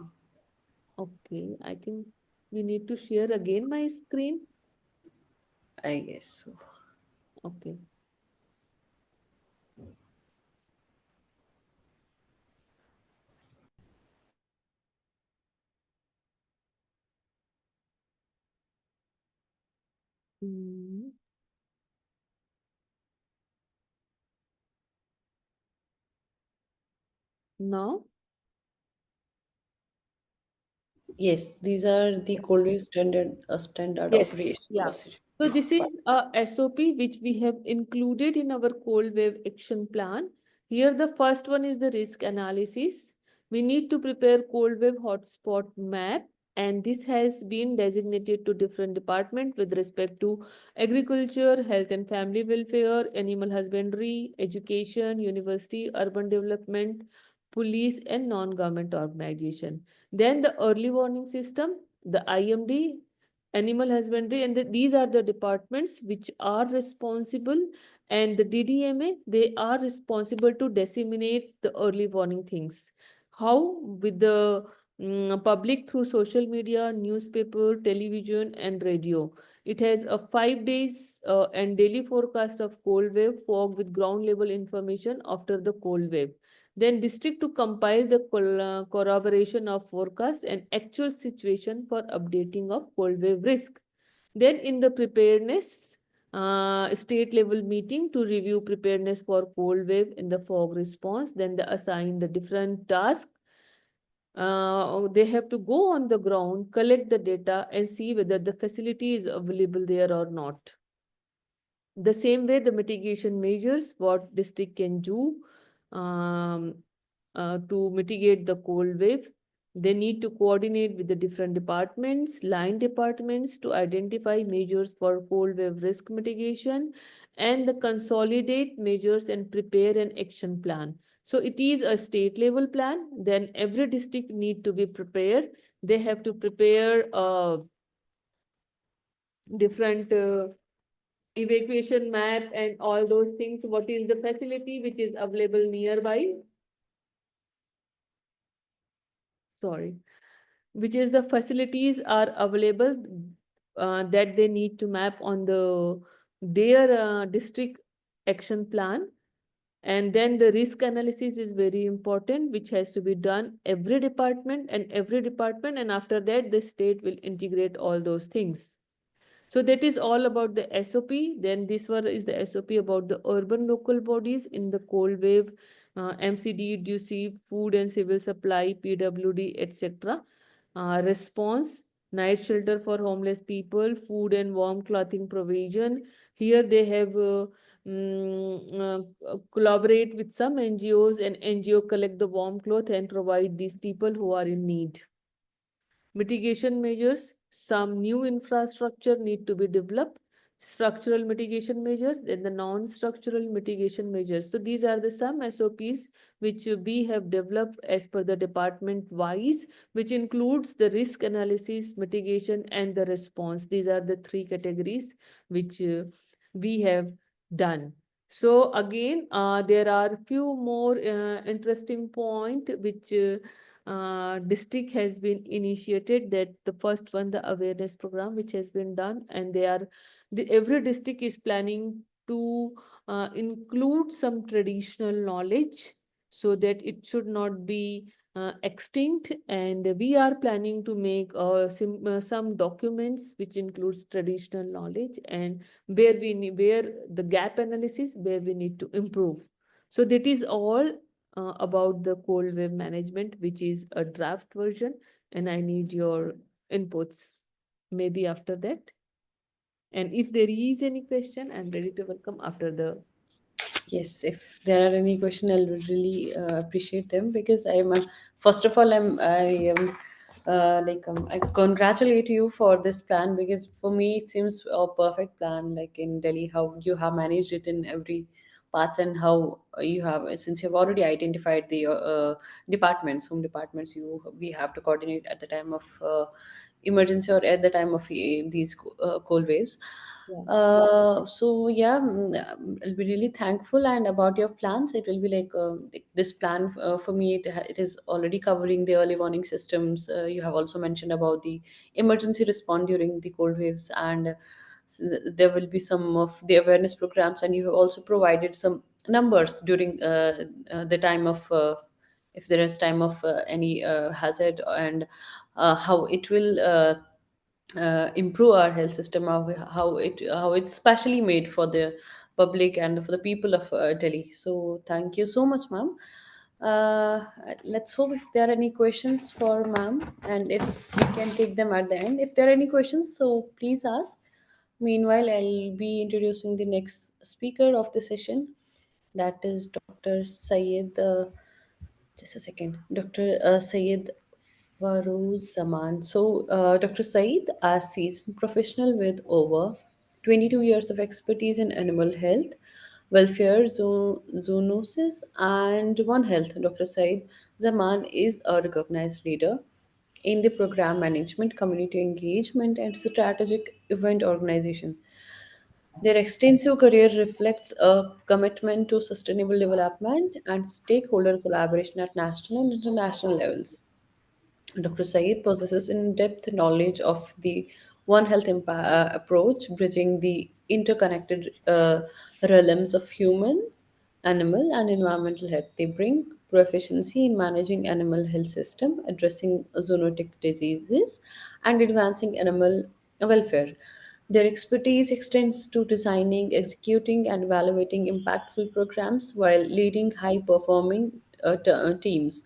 Okay, I think we need to share again my screen. I guess so. Okay. Mm. Now, Yes, these are the cold wave standard yes, operation yeah. procedure. So this is a SOP which we have included in our cold wave action plan. Here the first one is the risk analysis. We need to prepare cold wave hotspot map, and this has been designated to different departments with respect to agriculture, health and family welfare, animal husbandry, education, university, urban development, police and non-government organization. Then the early warning system, the IMD, animal husbandry, and these are the departments which are responsible, and the DDMA, they are responsible to disseminate the early warning things. How? With the public through social media, newspaper, television, and radio. It has a 5 days and daily forecast of cold wave, fog with ground level information after the cold wave. Then district to compile the corroboration of forecast and actual situation for updating of cold wave risk. Then in the preparedness, state level meeting to review preparedness for cold wave in the fog response. Then they assign the different tasks. They have to go on the ground, collect the data and see whether the facility is available there or not. The same way, the mitigation measures, what district can do to mitigate the cold wave. They need to coordinate with the different departments, line departments, to identify measures for cold wave risk mitigation, and the consolidate measures and prepare an action plan. So it is a state level plan. Then every district need to be prepared. They have to prepare different evacuation map and all those things. What is the facility which is available nearby? Sorry, which is the facilities are available that they need to map on their district action plan. And then the risk analysis is very important, which has to be done every department, and after that the state will integrate all those things. So that is all about the SOP. Then this one is the SOP about the urban local bodies in the cold wave, MCD, DUC, food and civil supply, PWD, etc. Response, night shelter for homeless people, food and warm clothing provision. Here they have collaborate with some NGOs, and NGO collect the warm cloth and provide these people who are in need. Mitigation measures, some new infrastructure need to be developed. Structural mitigation measures and the non-structural mitigation measures. So these are the some SOPs which we have developed as per the department wise, which includes the risk analysis, mitigation, and the response. These are the three categories which we have done. So again, there are few more interesting point which district has been initiated. That the first one, the awareness program which has been done, and every district is planning to include some traditional knowledge so that it should not be extinct, and we are planning to make some documents which includes traditional knowledge, and where the gap analysis, where we need to improve. So that is all about the cold wave management, which is a draft version, and I need your inputs maybe after that. And if there is any question, I'm ready to welcome after the. Yes, if there are any question, I'll really appreciate them, because first of all, I am I congratulate you for this plan, because for me it seems a perfect plan. Like in Delhi, how you have managed it in every parts, and how you have, since you have already identified the whom departments we have to coordinate at the time of emergency, or at the time of these cold waves. Yeah. So yeah, I'll be really thankful. And about your plans, it will be like this plan for me. It is already covering the early warning systems. You have also mentioned about the emergency response during the cold waves, and there will be some of the awareness programs. And you have also provided some numbers during the time of if there is time of any hazard, and how it will improve our health system, how it's specially made for the public and for the people of Delhi. So thank you so much, ma'am. uh, let's hope if there are any questions for ma'am, and if we can take them at the end. If there are any questions, so please ask. Meanwhile, I'll be introducing the next speaker of the session, that is Dr. Sayed. Just a second. Dr. Sayed Farouz Zaman. So, Dr. Saeed, a seasoned professional with over 22 years of expertise in animal health, welfare, zoonosis, and One Health. Dr. Saeed Zaman is a recognized leader in the program management, community engagement, and strategic event organization. Their extensive career reflects a commitment to sustainable development and stakeholder collaboration at national and international levels. Dr. Saeed possesses in-depth knowledge of the One Health approach, bridging the interconnected realms of human, animal, and environmental health. They bring proficiency in managing animal health system, addressing zoonotic diseases, and advancing animal welfare. Their expertise extends to designing, executing, and evaluating impactful programs while leading high-performing teams.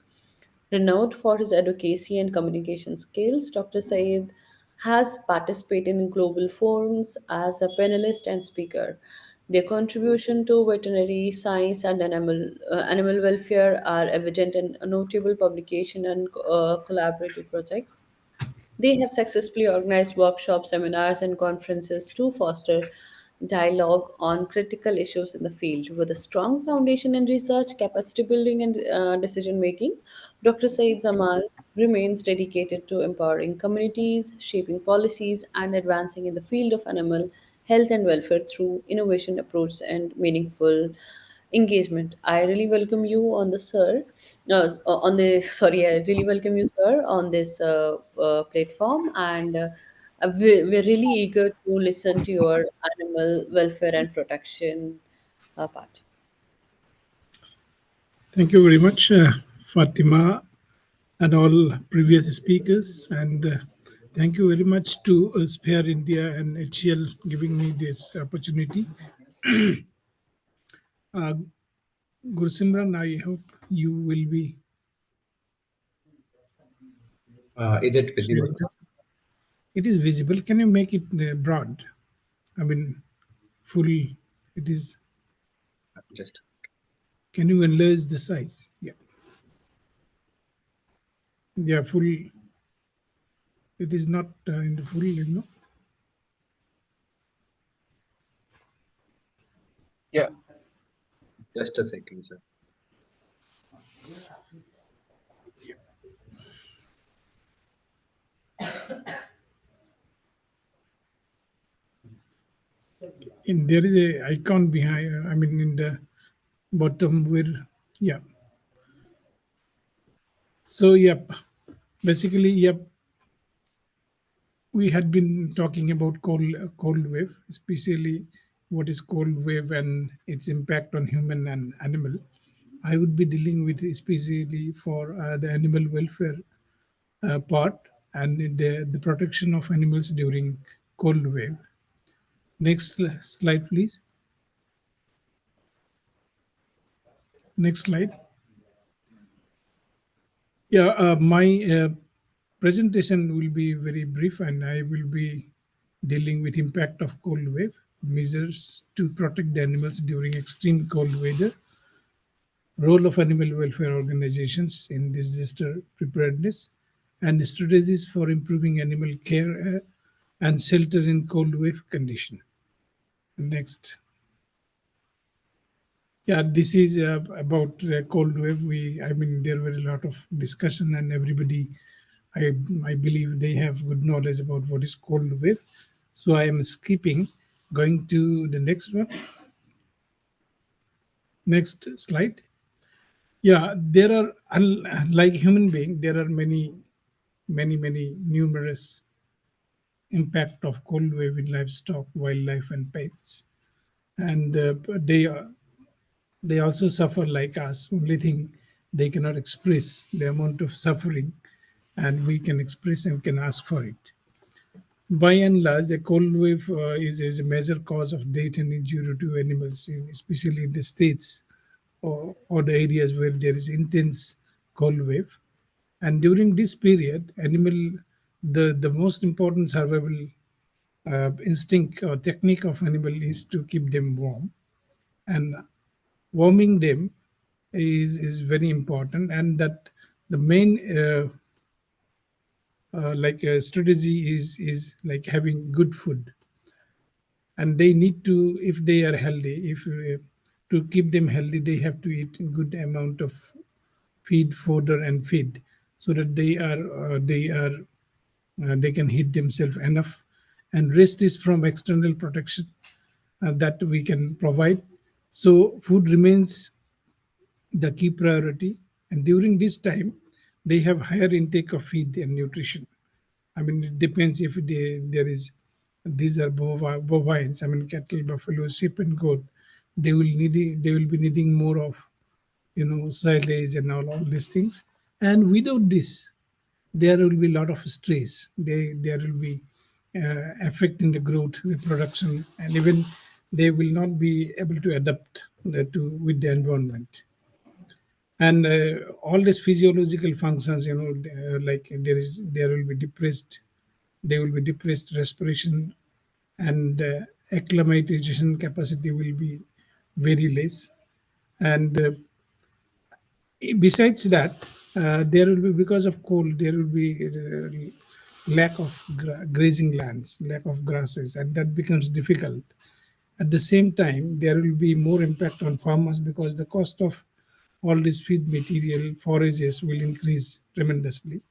Renowned for his advocacy and communication skills, Dr. Saeed has participated in global forums as a panelist and speaker. Their contribution to veterinary science and animal welfare are evident in notable publication and collaborative projects. They have successfully organized workshops, seminars, and conferences to foster dialogue on critical issues in the field. With a strong foundation in research, capacity building, and decision making, Dr. Saeed Zaman remains dedicated to empowering communities, shaping policies, and advancing in the field of animal health and welfare through innovation approach and meaningful engagement. I really welcome you on the sir, on the sorry, I really welcome you, sir, on this platform, and we're really eager to listen to your animal welfare and protection part. Thank you very much, Fatima, and all previous speakers. And thank you very much to Spare India and HCL giving me this opportunity. Gursimran, I hope you will be. Is it visible? It is visible. Can you make it broad? I mean, full. It is. Just Can you enlarge the size? Yeah. Yeah, full. It is not in the full, Yeah. just a second, sir. There is a icon behind, I mean, in the bottom where, yeah. So, yep. Basically, yep. We had been talking about cold wave, especially what is cold wave and its impact on human and animal. I would be dealing with especially for the animal welfare part and the protection of animals during cold wave. Next slide, please. Next slide. Yeah, my presentation will be very brief, and I will be dealing with impact of cold wave, measures to protect the animals during extreme cold weather, role of animal welfare organizations in disaster preparedness, and strategies for improving animal care and shelter in cold wave condition. Next. Yeah, this is about cold wave. I mean, there were a lot of discussion, and everybody, I believe, they have good knowledge about what is cold wave. So I am skipping, going to the next one. Next slide. Yeah, there are, like human being, there are many numerous impact of cold wave in livestock, wildlife, and pets, and they also suffer like us. Only thing they cannot express the amount of suffering, and we can express and can ask for it. By and large, a cold wave is a major cause of death and injury to animals, especially in the states or the areas where there is intense cold wave. And during this period, the most important survival instinct or technique of animal is to keep them warm, and warming them is very important, and that the main strategy is like having good food, and they need to, if they are healthy, if to keep them healthy, they have to eat a good amount of fodder and feed, so that they can heat themselves enough, and rest is from external protection that we can provide. So food remains the key priority, and during this time they have higher intake of feed and nutrition. I mean, it depends if there is, these are bovines, I mean cattle, buffalo, sheep, and goat. They will be needing more of silage and all these things. And without this, there will be a lot of stress. There will be affecting the growth, reproduction, and even they will not be able to adapt to with the environment. And all these physiological functions, like there will be depressed respiration, and acclimatization capacity will be very less. And besides that, there will be, because of cold, there will be lack of grazing lands, lack of grasses, and that becomes difficult. At the same time, there will be more impact on farmers, because the cost of all this feed material, forages, will increase tremendously.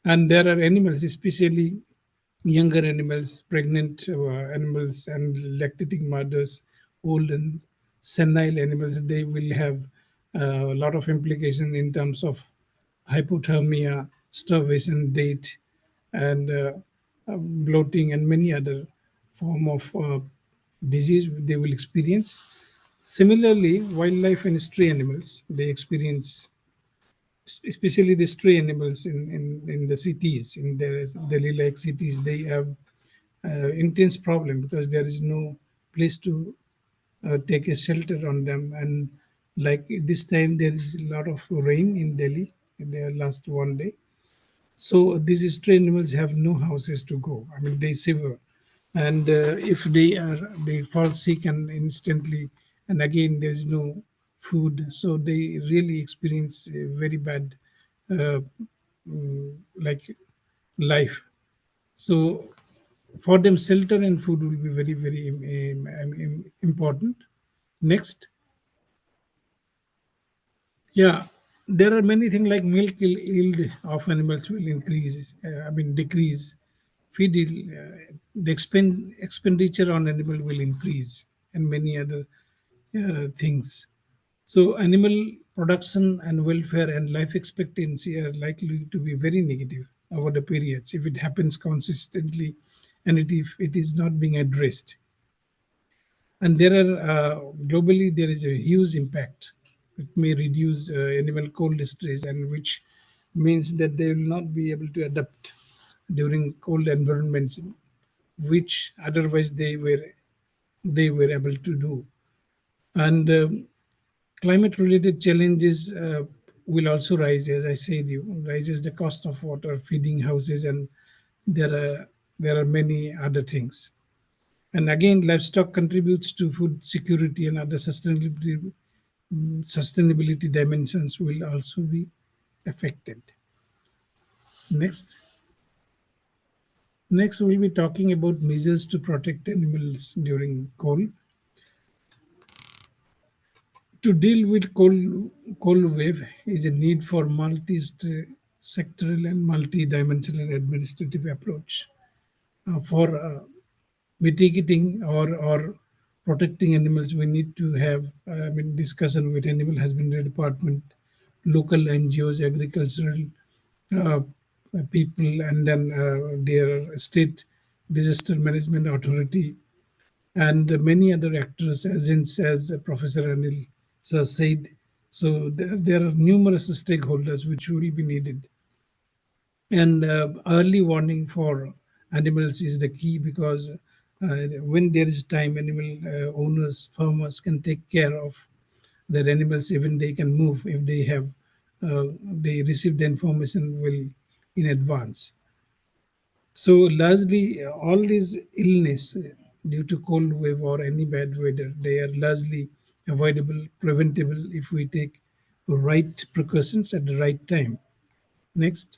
And there are animals, especially younger animals, pregnant animals, and lactating mothers, old and senile animals. They will have a lot of implication in terms of hypothermia, starvation, death, and bloating, and many other form of disease they will experience. Similarly, wildlife and stray animals, they experience, especially the stray animals in the cities, in the Delhi-like cities, they have intense problem, because there is no place to take a shelter on them. And like this time, there is a lot of rain in Delhi in the last one day. So these stray animals have no houses to go. I mean, they shiver, and if they fall sick and instantly and again there is no food, so they really experience a very bad uh, like life. So for them, shelter and food will be very, very important. Next. Yeah, there are many things like milk yield of animals will increase, decrease. Feed yield, the expenditure on animal will increase, and many other things. So animal production and welfare and life expectancy are likely to be very negative over the periods if it happens consistently, and if it is not being addressed. And there are globally there is a huge impact. It may reduce animal cold stress, and which means that they will not be able to adapt during cold environments, which otherwise they were able to do. And climate related challenges will also rise, as I said, you rises the cost of water, feeding houses, and there are many other things. And again, livestock contributes to food security, and other sustainability dimensions will also be affected. Next. Next, we'll be talking about measures to protect animals during cold. To deal with cold wave is a need for multi-sectoral and multi-dimensional administrative approach for mitigating or protecting animals. We need to have discussion with animal husbandry department, local NGOs, agricultural uh, people, and then their state disaster management authority, and many other actors, as Professor Anil sir said. So there are numerous stakeholders which will be needed. And early warning for animals is the key, because when there is time, animal owners, farmers can take care of their animals. Even they can move if they receive the information well in advance. So largely all these illness due to cold wave or any bad weather, they are largely avoidable, preventable if we take right precautions at the right time. Next.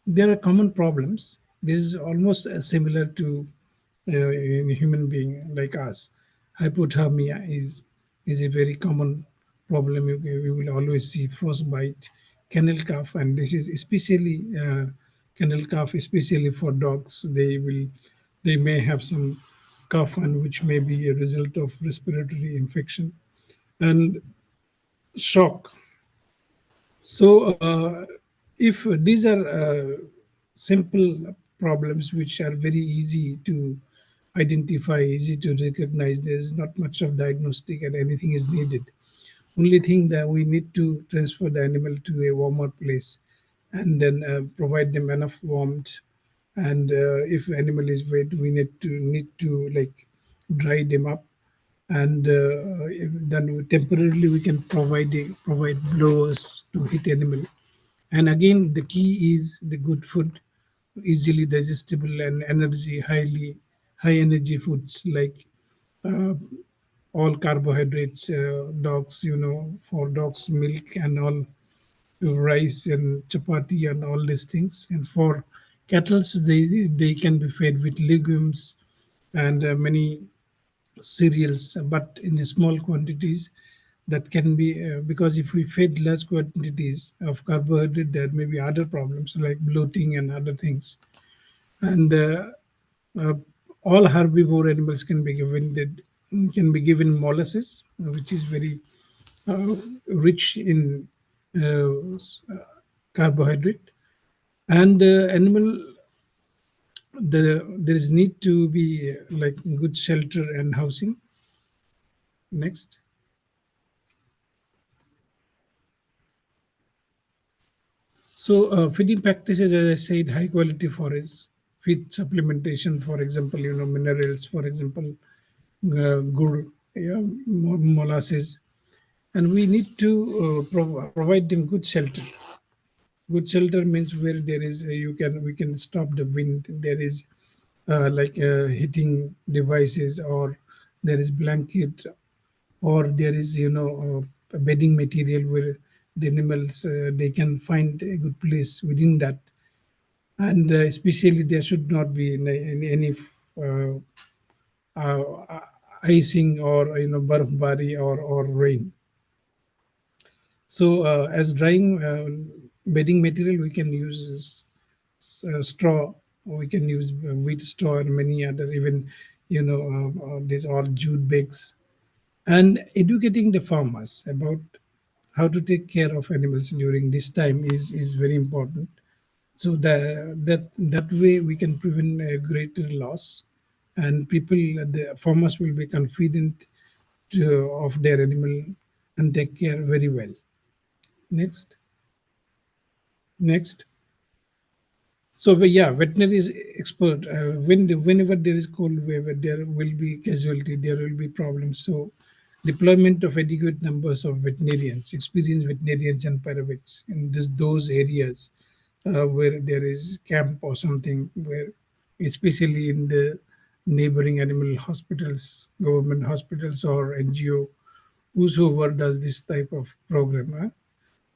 There are common problems. This is almost similar to in a human being like us. Hypothermia is a very common problem. We will always see frostbite, kennel cough, and this is especially kennel cough, especially for dogs. They may have some cough, and which may be a result of respiratory infection and shock. So, if these are simple problems which are very easy to identify, easy to recognize, there is not much of diagnostic and anything is needed. Only thing that we need to transfer the animal to a warmer place, and then provide them enough warmth. And if animal is wet, we need to like dry them up, and then temporarily we can provide blowers to hit animal. And again, the key is the good food, easily digestible and high energy foods like uh, all carbohydrates. Dogs, for dogs, milk and all, rice and chapati and all these things. And for cattle, they can be fed with legumes and many cereals, but in small quantities. That can be because if we feed large quantities of carbohydrate, there may be other problems like bloating and other things. And uh, all herbivore animals can be given molasses, which is very rich in carbohydrate. And animal there is need to be like good shelter and housing. Next. So feeding practices, as I said, high quality forage, feed supplementation, for example, minerals, for example, good, yeah, molasses, and we need to provide them good shelter. Good shelter means where there is we can stop the wind. There is like heating devices or there is blanket, or there is a bedding material where the animals they can find a good place within that. And especially there should not be any uh, icing or barfbari or rain. So as drying bedding material, we can use straw, or we can use wheat straw and many other, even these are jute bags. And educating the farmers about how to take care of animals during this time is very important. So that way we can prevent a greater loss, and the farmers will be confident of their animal and take care very well. Next. Next. So yeah, veterinary is expert. Whenever there is cold wave, there will be casualty, there will be problems. So deployment of adequate numbers of veterinarians, experienced veterinarians and paravets in those areas where there is camp or something, where especially in the neighboring animal hospitals, government hospitals or NGO, whosoever does this type of program.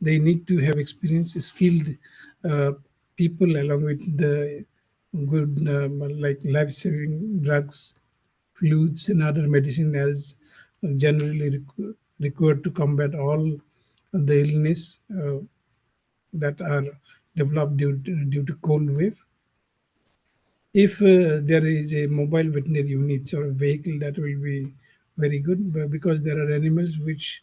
They need to have experience, skilled uh, people, along with the good like life-saving drugs, fluids, and other medicine as generally required to combat all the illness that are developed due to cold wave. If there is a mobile veterinary unit or a vehicle, that will be very good, but because there are animals which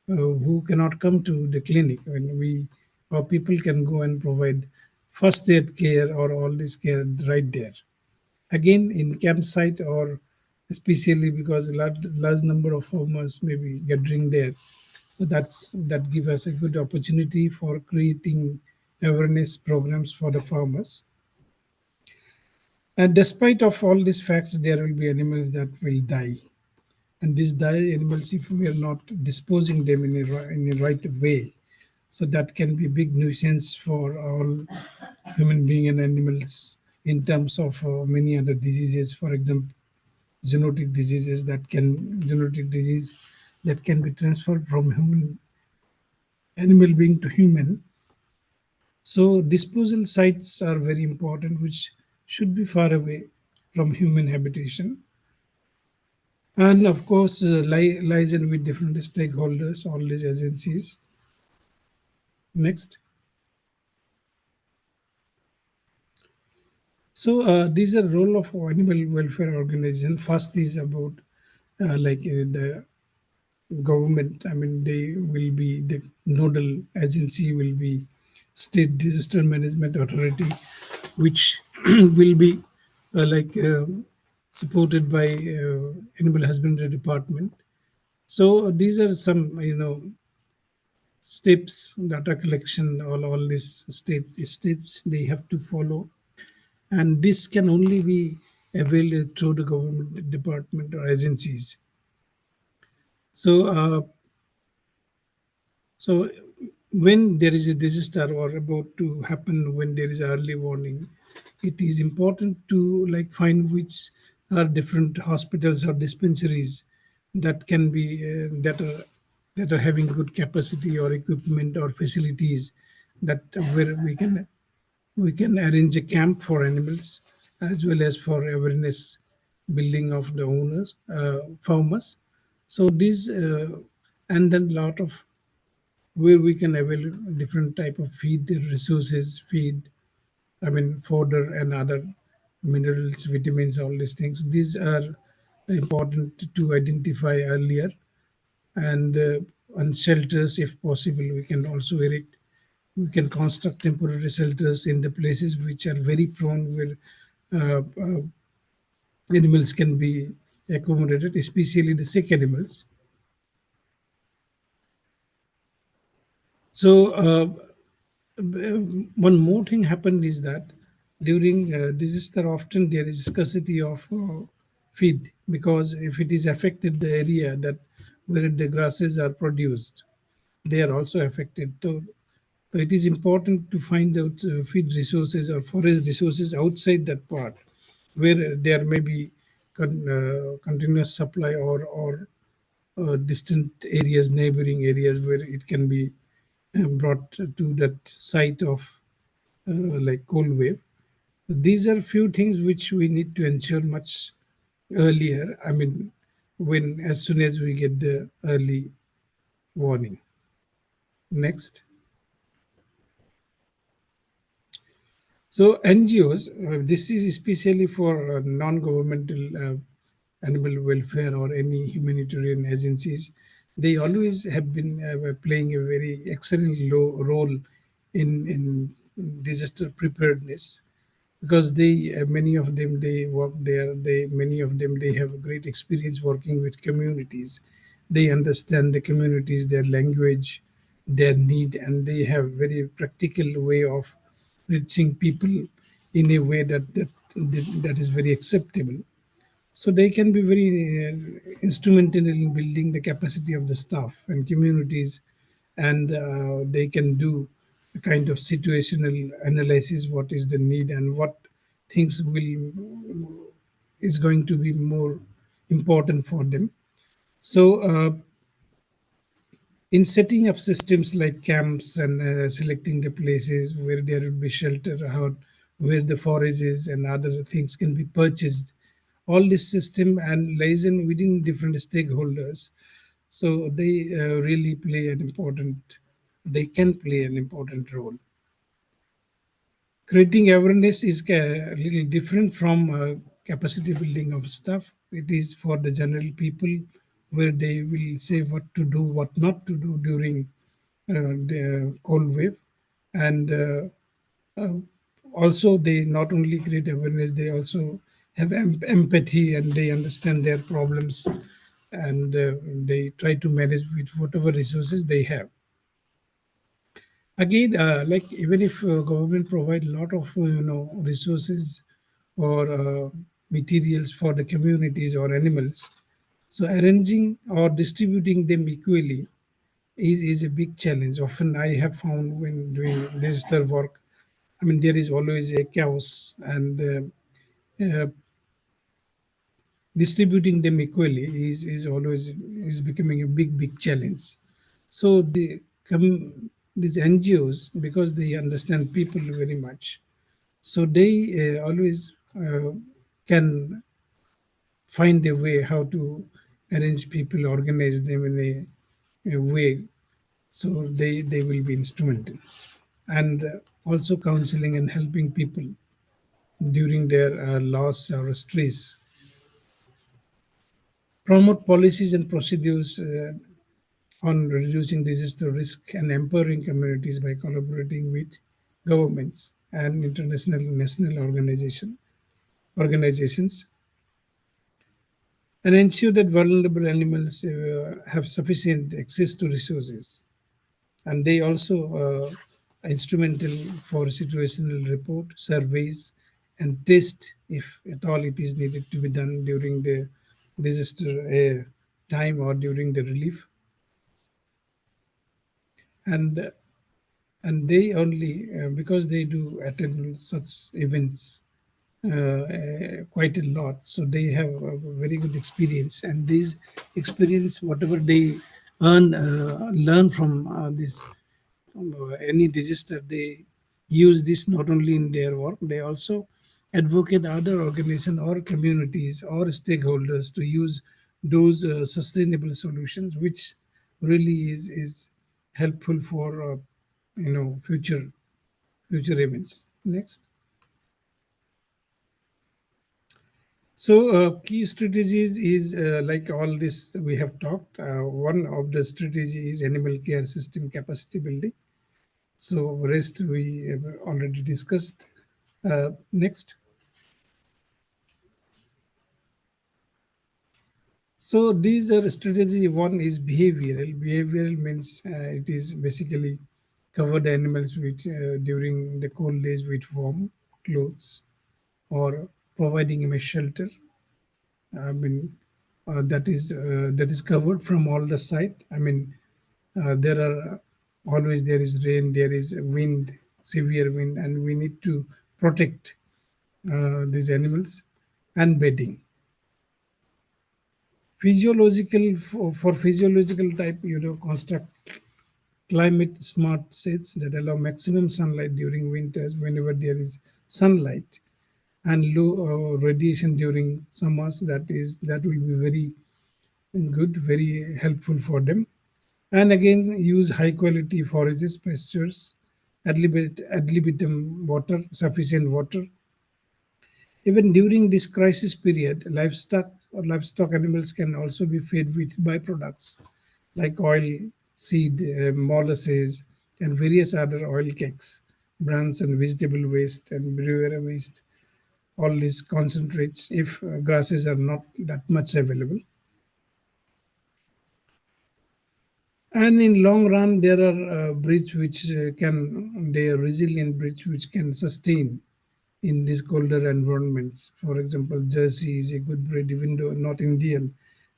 who cannot come to the clinic, and we or people can go and provide first aid care or all this care right there. Again, in campsite, or especially because a large number of farmers may be gathering there, so that give us a good opportunity for creating awareness programs for the farmers. And despite of all these facts, there will be animals that will die. And these die animals, if we are not disposing them in a right way, so that can be big nuisance for all human being and animals in terms of many other diseases. For example, zoonotic disease that can be transferred from animal being to human. So disposal sites are very important, which should be far away from human habitation. And of course, liaison with different stakeholders, all these agencies. Next. So these are role of animal welfare organization. First is about the government. I mean, they will be the nodal agency, will be State Disaster Management Authority, which will be supported by Animal Husbandry Department. So these are some steps, data collection, all these steps they have to follow, and this can only be availed through the government department or agencies. So when there is a disaster or about to happen, when there is early warning, it is important to find which are different hospitals or dispensaries that can be that are having good capacity or equipment or facilities, that where we can arrange a camp for animals, as well as for awareness building of the owners, farmers. So these and then lot of where we can avail different type of feed resources, I mean fodder and other minerals, vitamins, all these things. These are important to identify earlier, and on shelters, if possible, we can also erect. We can construct temporary shelters in the places which are very prone, where animals can be accommodated, especially the sick animals. So one more thing happened is that during disaster, often there is scarcity of feed, because if it is affected the area that where the grasses are produced, they are also affected. So it is important to find out feed resources or forest resources outside that part, where there may be continuous supply or distant areas, neighboring areas where it can be brought to that site of like cold wave. These are few things which we need to ensure much earlier. I mean, when as soon as we get the early warning. Next. So NGOs, this is especially for non-governmental animal welfare or any humanitarian agencies. They always have been playing a very excellent role in disaster preparedness, because they many of them they work there. Many of them they have great experience working with communities. They understand the communities, their language, their need, and they have very practical way of reaching people in a way that is very acceptable. So they can be very instrumental in building the capacity of the staff and communities, and they can do a kind of situational analysis, what is the need and what things will is going to be more important for them. So in setting up systems like camps and selecting the places where there will be shelter, how, where the forages and other things can be purchased, all this system and liaison within different stakeholders. So they really play an important, they can play an important role. Creating awareness is a little different from capacity building of staff. It is for the general people, where they will say what to do, what not to do during the cold wave. And also they not only create awareness, they also have empathy, and they understand their problems, and they try to manage with whatever resources they have. Again, like even if government provide a lot of resources or materials for the communities or animals, so arranging or distributing them equally is a big challenge. Often I have found when doing digital work, I mean, there is always a chaos, and distributing them equally is always is becoming a big challenge. So these NGOs, because they understand people very much, so they always can find a way how to arrange people, organize them in a way, so they will be instrumental. And also counseling and helping people during their loss or stress. Promote policies and procedures on reducing disaster risk and empowering communities by collaborating with governments and international and national organizations, and ensure that vulnerable animals have sufficient access to resources. And they also instrumental for situational report, surveys, and test if at all it is needed to be done during the disaster time or during the relief. And they only because they do attend such events quite a lot, so they have a very good experience, and this experience whatever they learn from this any disaster, they use this not only in their work, they also advocate other organizations or communities or stakeholders to use those sustainable solutions, which really is helpful for future events. Next. So key strategies is like all this we have talked. One of the strategy is animal care system capacity building. So rest we have already discussed. Next. So these are strategy. One is behavioral. Behavioral means it is basically cover the animals with during the cold days with warm clothes, or providing him a shelter. I mean, that is covered from all the side. I mean, there are always there is rain, there is wind, severe wind, and we need to protect these animals. And bedding. physiological for physiological type, construct climate smart sets that allow maximum sunlight during winters whenever there is sunlight, and low radiation during summers. That will be very good, very helpful for them. And again, use high quality forages, pastures, ad libitum water, sufficient water. Even during this crisis period, livestock animals can also be fed with byproducts like oil, seed, molasses, and various other oil cakes, brands and vegetable waste and brewery waste. All these concentrates if grasses are not that much available. And in long run, there are breeds which they are resilient breeds which can sustain in these colder environments. For example, Jersey is a good breed, even though not Indian.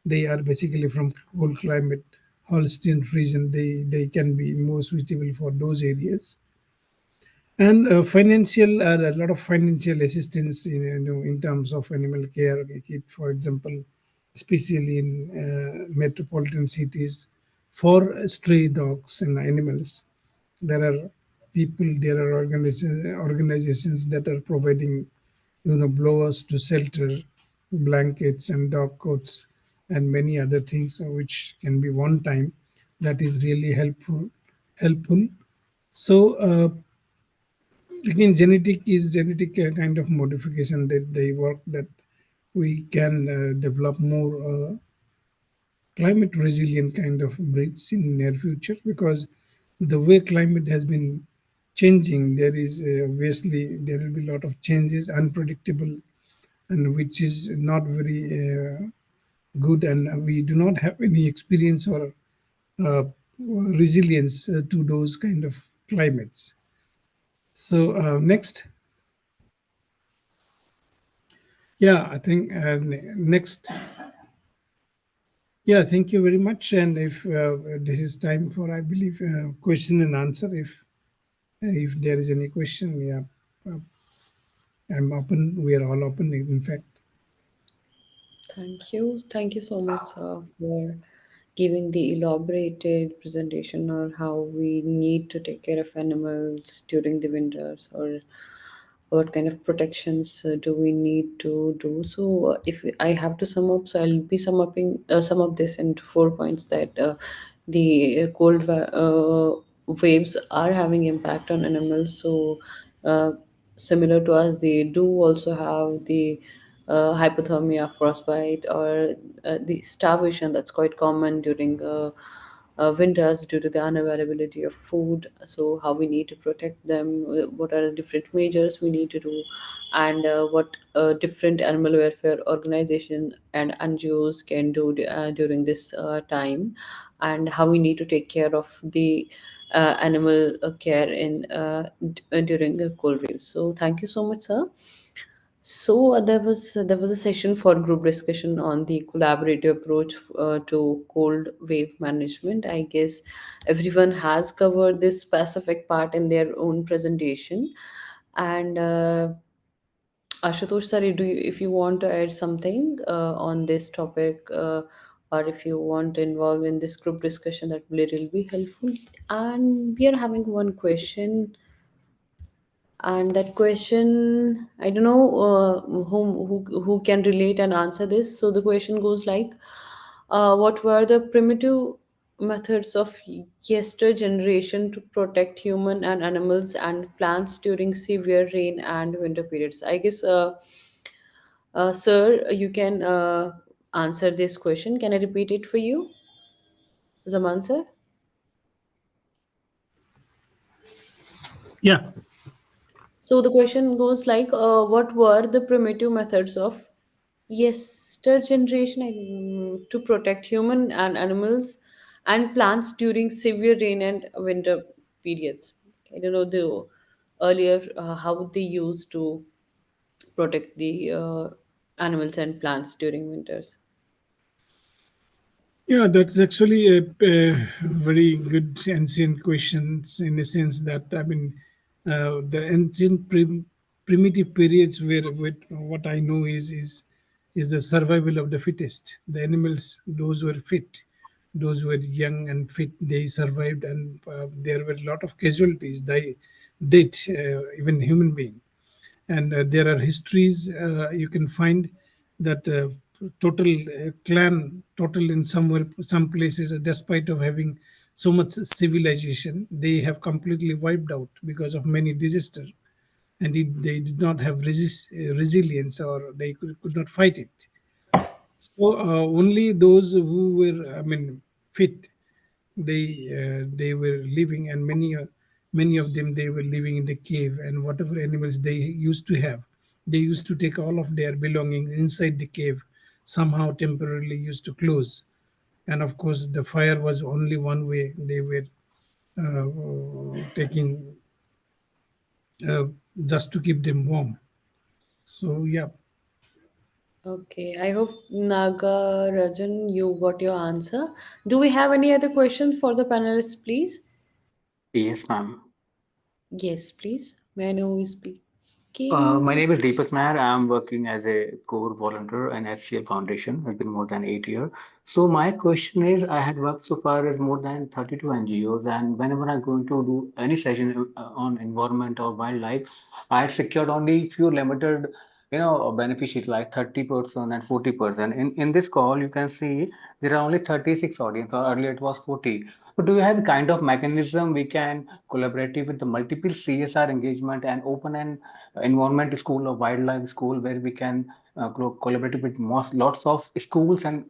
They are basically from cold climate. Holstein Friesian, they can be more suitable for those areas. And a lot of financial assistance in terms of animal care. For example, especially in metropolitan cities, for stray dogs and animals, there are there are organizations that are providing, blowers to shelter, blankets and dog coats, and many other things which can be one time. That is really helpful. So again, genetic kind of modification that they work, that we can develop more climate resilient kind of breeds in near future, because the way climate has been changing, there is obviously there will be a lot of changes, unpredictable, and which is not very good, and we do not have any experience or uh, resilience to those kind of climates. So next. Yeah, I think next. Yeah, thank you very much. And if this is time for, I believe, question and answer. If there is any question, yeah, I'm open. We are all open, in fact. Thank you. Thank you so much for giving the elaborated presentation on how we need to take care of animals during the winters, or what kind of protections do we need to do. So, if I have to sum up, so I'll be sum up this into 4 points, that the waves are having impact on animals. So, uh, similar to us, they do also have the hypothermia, frostbite, or the starvation that's quite common during winters due to the unavailability of food. So, how we need to protect them, what are the different measures we need to do, and what different animal welfare organization and NGOs can do during this time, and how we need to take care of the animal care in during a cold wave. So, thank you so much, sir. So there was a session for group discussion on the collaborative approach to cold wave management. I guess everyone has covered this specific part in their own presentation. And Ashutosh sir, if you want to add something on this topic, or if you want to involve in this group discussion, that will really be helpful. And we are having one question, and that question, I don't know who can relate and answer this. So the question goes like, what were the primitive methods of yester generation to protect human and animals and plants during severe rain and winter periods? I guess, sir, you can answer this question. Can I repeat it for you, Zaman sir? Yeah. So the question goes like, what were the primitive methods of yester generation to protect human and animals and plants during severe rain and winter periods? I don't know the earlier how they used to protect the animals and plants during winters. Yeah, that's actually a very good ancient questions, in a sense that, I mean, the ancient primitive periods, where what I know is is the survival of the fittest. The animals, those who were fit, those who were young and fit, they survived, and there were a lot of casualties, dead, even human being. And there are histories you can find that total clan, total in somewhere, some places, despite of having so much civilization, they have completely wiped out because of many disasters, and they did not have resilience, or they could not fight it. So only those who were, I mean, fit, they were living, and many of them, they were living in the cave, and whatever animals they used to have, they used to take all of their belongings inside the cave, somehow temporarily used to close. And of course, the fire was only one way they were taking, uh, just to keep them warm. So yeah. Okay, I hope Naga Rajan, you got your answer. Do we have any other questions for the panelists, please? Yes, ma'am. Yes, please. May I know who is speaking? My name is Deepak Nair. I'm working as a core volunteer in HCL Foundation. It's been more than 8 years. So my question is, I had worked so far as more than 32 NGOs, and whenever I'm going to do any session on environment or wildlife, I had secured only few limited, beneficiaries like 30% and 40%. In this call, you can see there are only 36 audience, or earlier it was 40. So do you have kind of mechanism we can collaborative with the multiple CSR engagement and open and environment school or wildlife school where we can collaborate with lots of schools and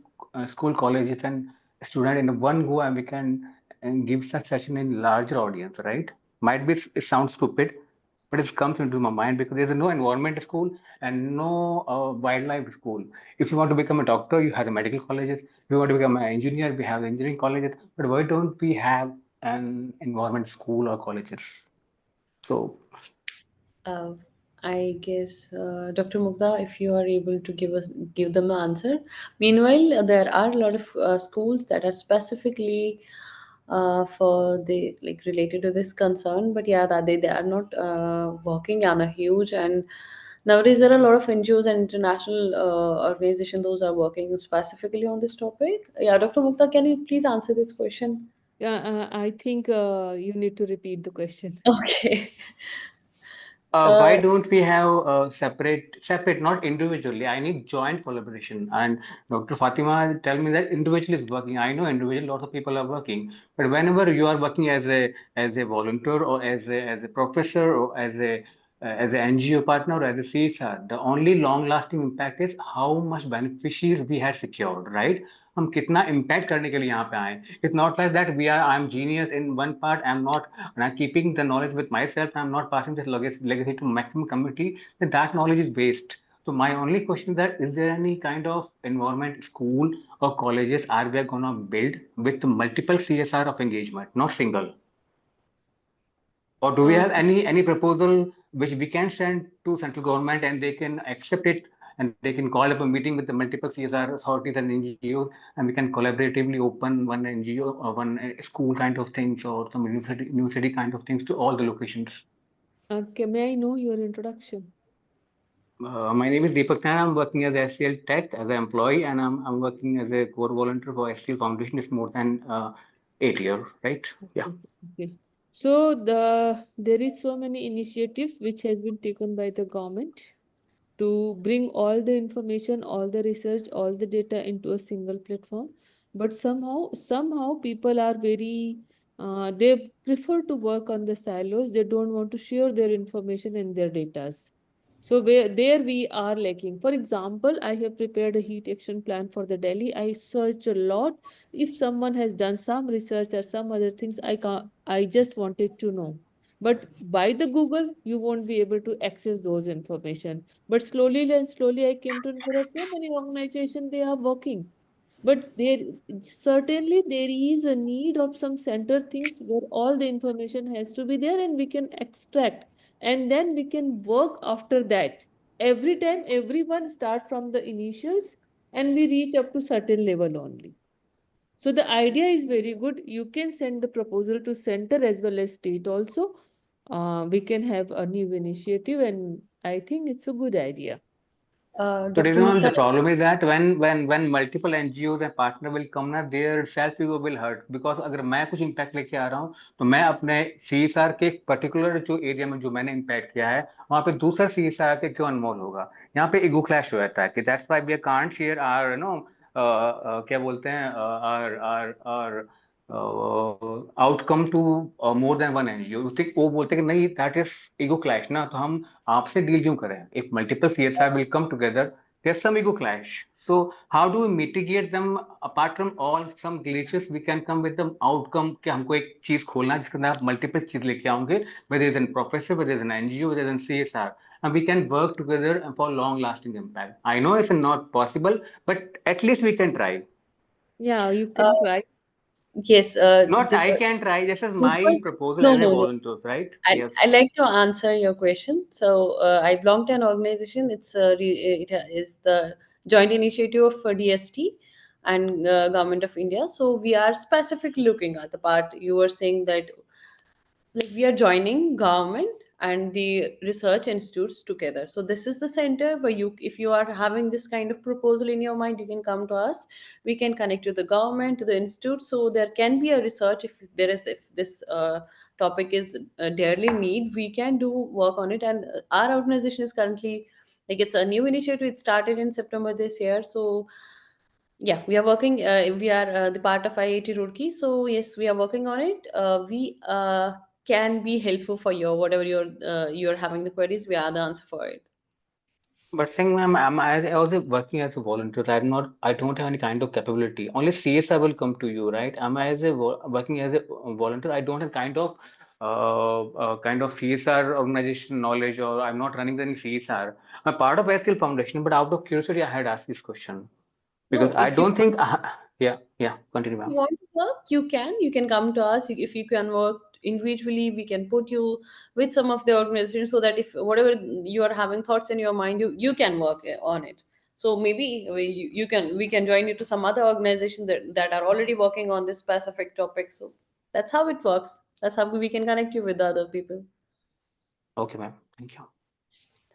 school colleges and students in one go, and we can give such session in larger audience, right? Might be it sounds stupid, but it comes into my mind because there's no environment school and no wildlife school. If you want to become a doctor, you have the medical colleges. If you want to become an engineer, we have the engineering colleges. But why don't we have an environment school or colleges? So Uh, I guess Dr. Mukta, if you are able to give them an answer. Meanwhile, there are a lot of schools that are specifically for the like related to this concern, but yeah, that they are not working on a huge, and nowadays there are a lot of NGOs and international organizations those are working specifically on this topic. Yeah, Dr. Mukta, can you please answer this question? Yeah, I think you need to repeat the question. Okay. why Uh, don't we have separate, not individually? I need joint collaboration. And Dr. Fatima tell me that individual is working. I know individual, lots of people are working. But whenever you are working as a volunteer or as a professor or as an NGO partner or as a CSR, the only long-lasting impact is how much beneficiaries we had secured, right? हम कितना impact करने के लिए यहाँ पे आए. It's not like that I'm genius in one part. I'm keeping the knowledge with myself. I'm not passing this legacy to maximum community. Then that knowledge is waste. So my only question is that is there any kind of environment school or colleges are we gonna build with multiple CSR of engagement, not single? Or do we have any proposal which we can send to central government and they can accept it and they can call up a meeting with the multiple CSR authorities and NGOs and we can collaboratively open one NGO or one school kind of things or some university kind of things to all the locations. Okay, may I know your introduction? My name is Deepak Nair. I'm working as SCL Tech as an employee, and I'm working as a core volunteer for SCL Foundation. It's more than 8 years, right? Yeah. Okay. So there is so many initiatives which has been taken by the government to bring all the information, all the research, all the data into a single platform. But somehow people are very they prefer to work on the silos. They don't want to share their information and their datas. So there we are lacking. For example, I have prepared a heat action plan for the Delhi. I searched a lot. If someone has done some research or some other things, I just wanted to know. But by the Google, you won't be able to access those information. But slowly and slowly, I came to know there are so many organizations they are working. But there certainly there is a need of some center things where all the information has to be there and we can extract and then we can work after that. Every time everyone start from the initials and we reach up to certain level only. So the idea is very good. You can send the proposal to center as well as state also. We can have a new initiative and I think it's a good idea. So Dr. Ridwan, the Gupta, problem is that when multiple NGOs and partner will come ना, their self ego will hurt, because अगर मैं कुछ impact लेके आ रहा हूँ तो मैं अपने CSR के पर्टिकुलर जो एरिया में जो मैंने impact किया है वहाँ पे दूसरा CSR के क्यों अनमोल होगा, यहाँ पे ego clash हो जाता है कि that's why we can't share our क्या बोलते हैं our outcome to more than one NGO. वो बोलते हैं कि नहीं, that is ego clash ना, तो हम आपसे डील क्यों करें? If multiple CSR will come together, there's some ego clash. So how do we mitigate them? Apart from all some glitches, we can come with the outcome कि हमको एक चीज खोलना है जिसके अंदर आप multiple चीज लेके आओगे, whether it's a professor, whether it's an NGO, whether it's a CSR, and we can work together for long lasting impact. I know it's not possible, but at least we can try. Yeah, you uh, can try. yes, Not I can try. This is my proposal no, as a no, no. volunteer, right? I Yes. I like to answer your question. So I belong to an organization. It is the joint initiative of DST and Government of India. So we are specifically looking at the part you were saying that, like, we are joining government and the research institutes together. So this is the center where you, if you are having this kind of proposal in your mind, you can come to us. We can connect to the government, to the institute, so there can be a research. If this topic is dearly need, we can do work on it. And our organization is currently, like, it's a new initiative. It started in September this year. So yeah, we are working. We are the part of IIT Roorkee. So yes, we are working on it. We can be helpful for you, whatever you're having the queries. We are the answer for it. But saying, ma'am, I was working as a volunteer. I don't have any kind of capability. Only CSR will come to you, right? Am I working as a volunteer? I don't have kind of CSR organization knowledge, or I'm not running any CSR. I'm part of SL Foundation, but out of curiosity, I had asked this question because No, I if you don't think. Yeah, continue, ma'am. want to work, you can come to us. If you can work individually, we can put you with some of the organizations, so that if whatever you are having thoughts in your mind, you can work on it. So maybe we can join you to some other organization that are already working on this specific topic. So that's how it works. That's how we can connect you with the other people. Okay, ma'am. Thank you.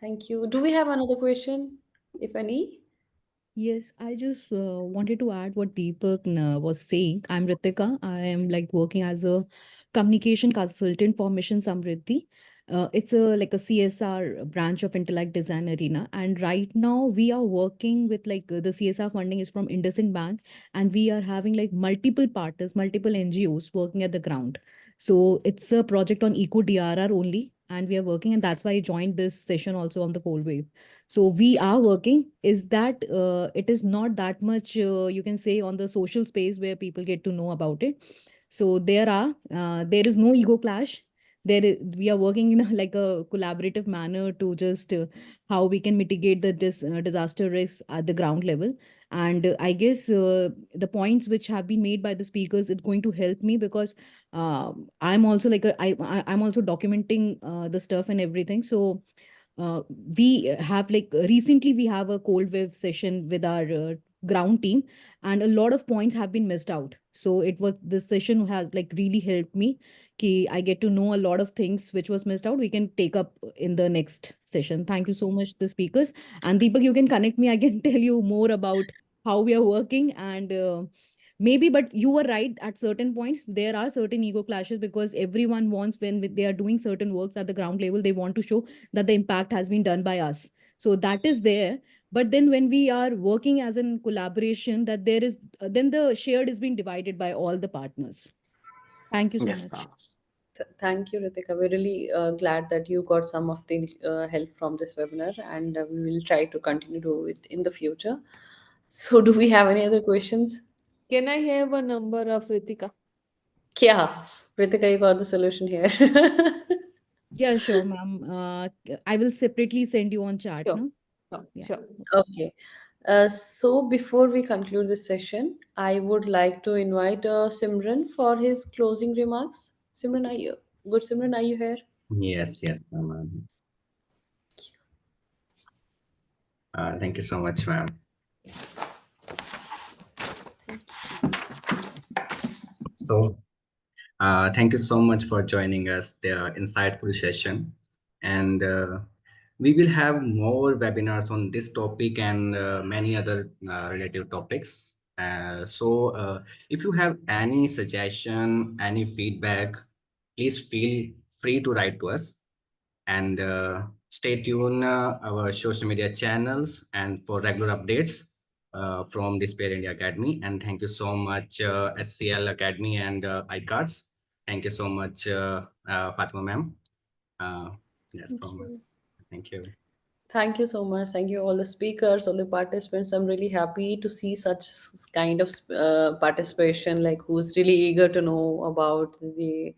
Thank you. Do we have another question, if any? Yes, I just wanted to add what Deepak was saying. I'm Ritika. I am like working as a communication consultant for Mission Samriddhi. It's like a CSR branch of Intellect Design Arena. And right now we are working with the CSR funding is from IndusInd Bank, and we are having like multiple partners, multiple NGOs working at the ground. So it's a project on Eco DRR only, and we are working, and that's why I joined this session also on the Cold Wave. So we are working, is that it is not that much you can say on the social space where people get to know about it. So there is no ego clash. We are working in like a collaborative manner to just how we can mitigate the disaster risks at the ground level. And I guess the points which have been made by the speakers, it's going to help me, because I'm also I'm also documenting the stuff and everything. So uh, we have like recently we have a cold wave session with our ground team, and a lot of points have been missed out. So it was, this session has like really helped me. I get to know a lot of things which was missed out. We can take up in the next session. Thank you so much, the speakers. And Deepak, you can connect me. I can tell you more about how we are working, and maybe, but you were right, at certain points there are certain ego clashes, because everyone wants, when they are doing certain works at the ground level, they want to show that the impact has been done by us. So that is there. But then when we are working as in collaboration, that there is then the shared is being divided by all the partners. Thank you so Yes, much. ma'am. Thank you, Ritika. We're really glad that you got some of the help from this webinar, and we will try to continue to do it in the future. So, do we have any other questions? Can I have a number of Ritika? Yeah, Ritika, you got the solution here. Yeah, sure, ma'am. I will separately send you on chat, Sure. no? Sure. Yeah. Sure. Okay. So, before we conclude this session, I would like to invite Simran for his closing remarks. Simran, are you good? Simran, are you here? Yes, ma'am. Thank you so much, ma'am. So, thank you so much for joining us, the insightful session. And we will have more webinars on this topic and many other related topics. So if you have any suggestion, any feedback, please feel free to write to us, and stay tuned our social media channels and for regular updates from the Spare India Academy. And thank you so much, SCL Academy and iCards. Thank you so much, Fatima ma'am. Yes, Thank from us. you. Thank you. Thank you so much. Thank you all the speakers, all the participants. I'm really happy to see such kind of participation, like who's really eager to know about the.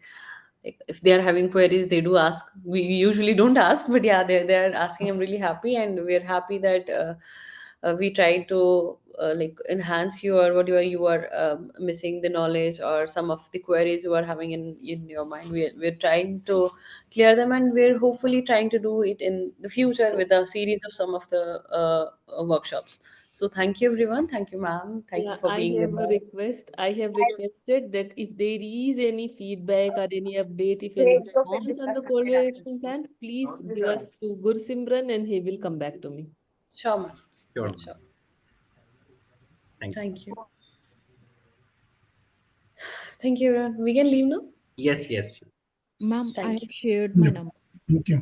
Like, if they are having queries, they do ask. We usually don't ask, but yeah, they're asking. I'm really happy, and we're happy that we try to like enhance your whatever you are missing the knowledge or some of the queries you are having in your mind. We're trying to clear them, and we're hopefully trying to do it in the future with a series of some of the workshops. So thank you everyone. Thank you ma'am. Thank you Yeah, for I being have with a us. request. I have requested that if there is any feedback or any update, if any response on the cold wave action plan, please give us to Gursimran and he will come back to me. Sure ma'am. Sure. Yeah, sure. Thank you. Thank you. Thank you everyone. We can leave now. Yes, yes. Ma'am, I Thank have you. shared my Yeah. number. Thank you.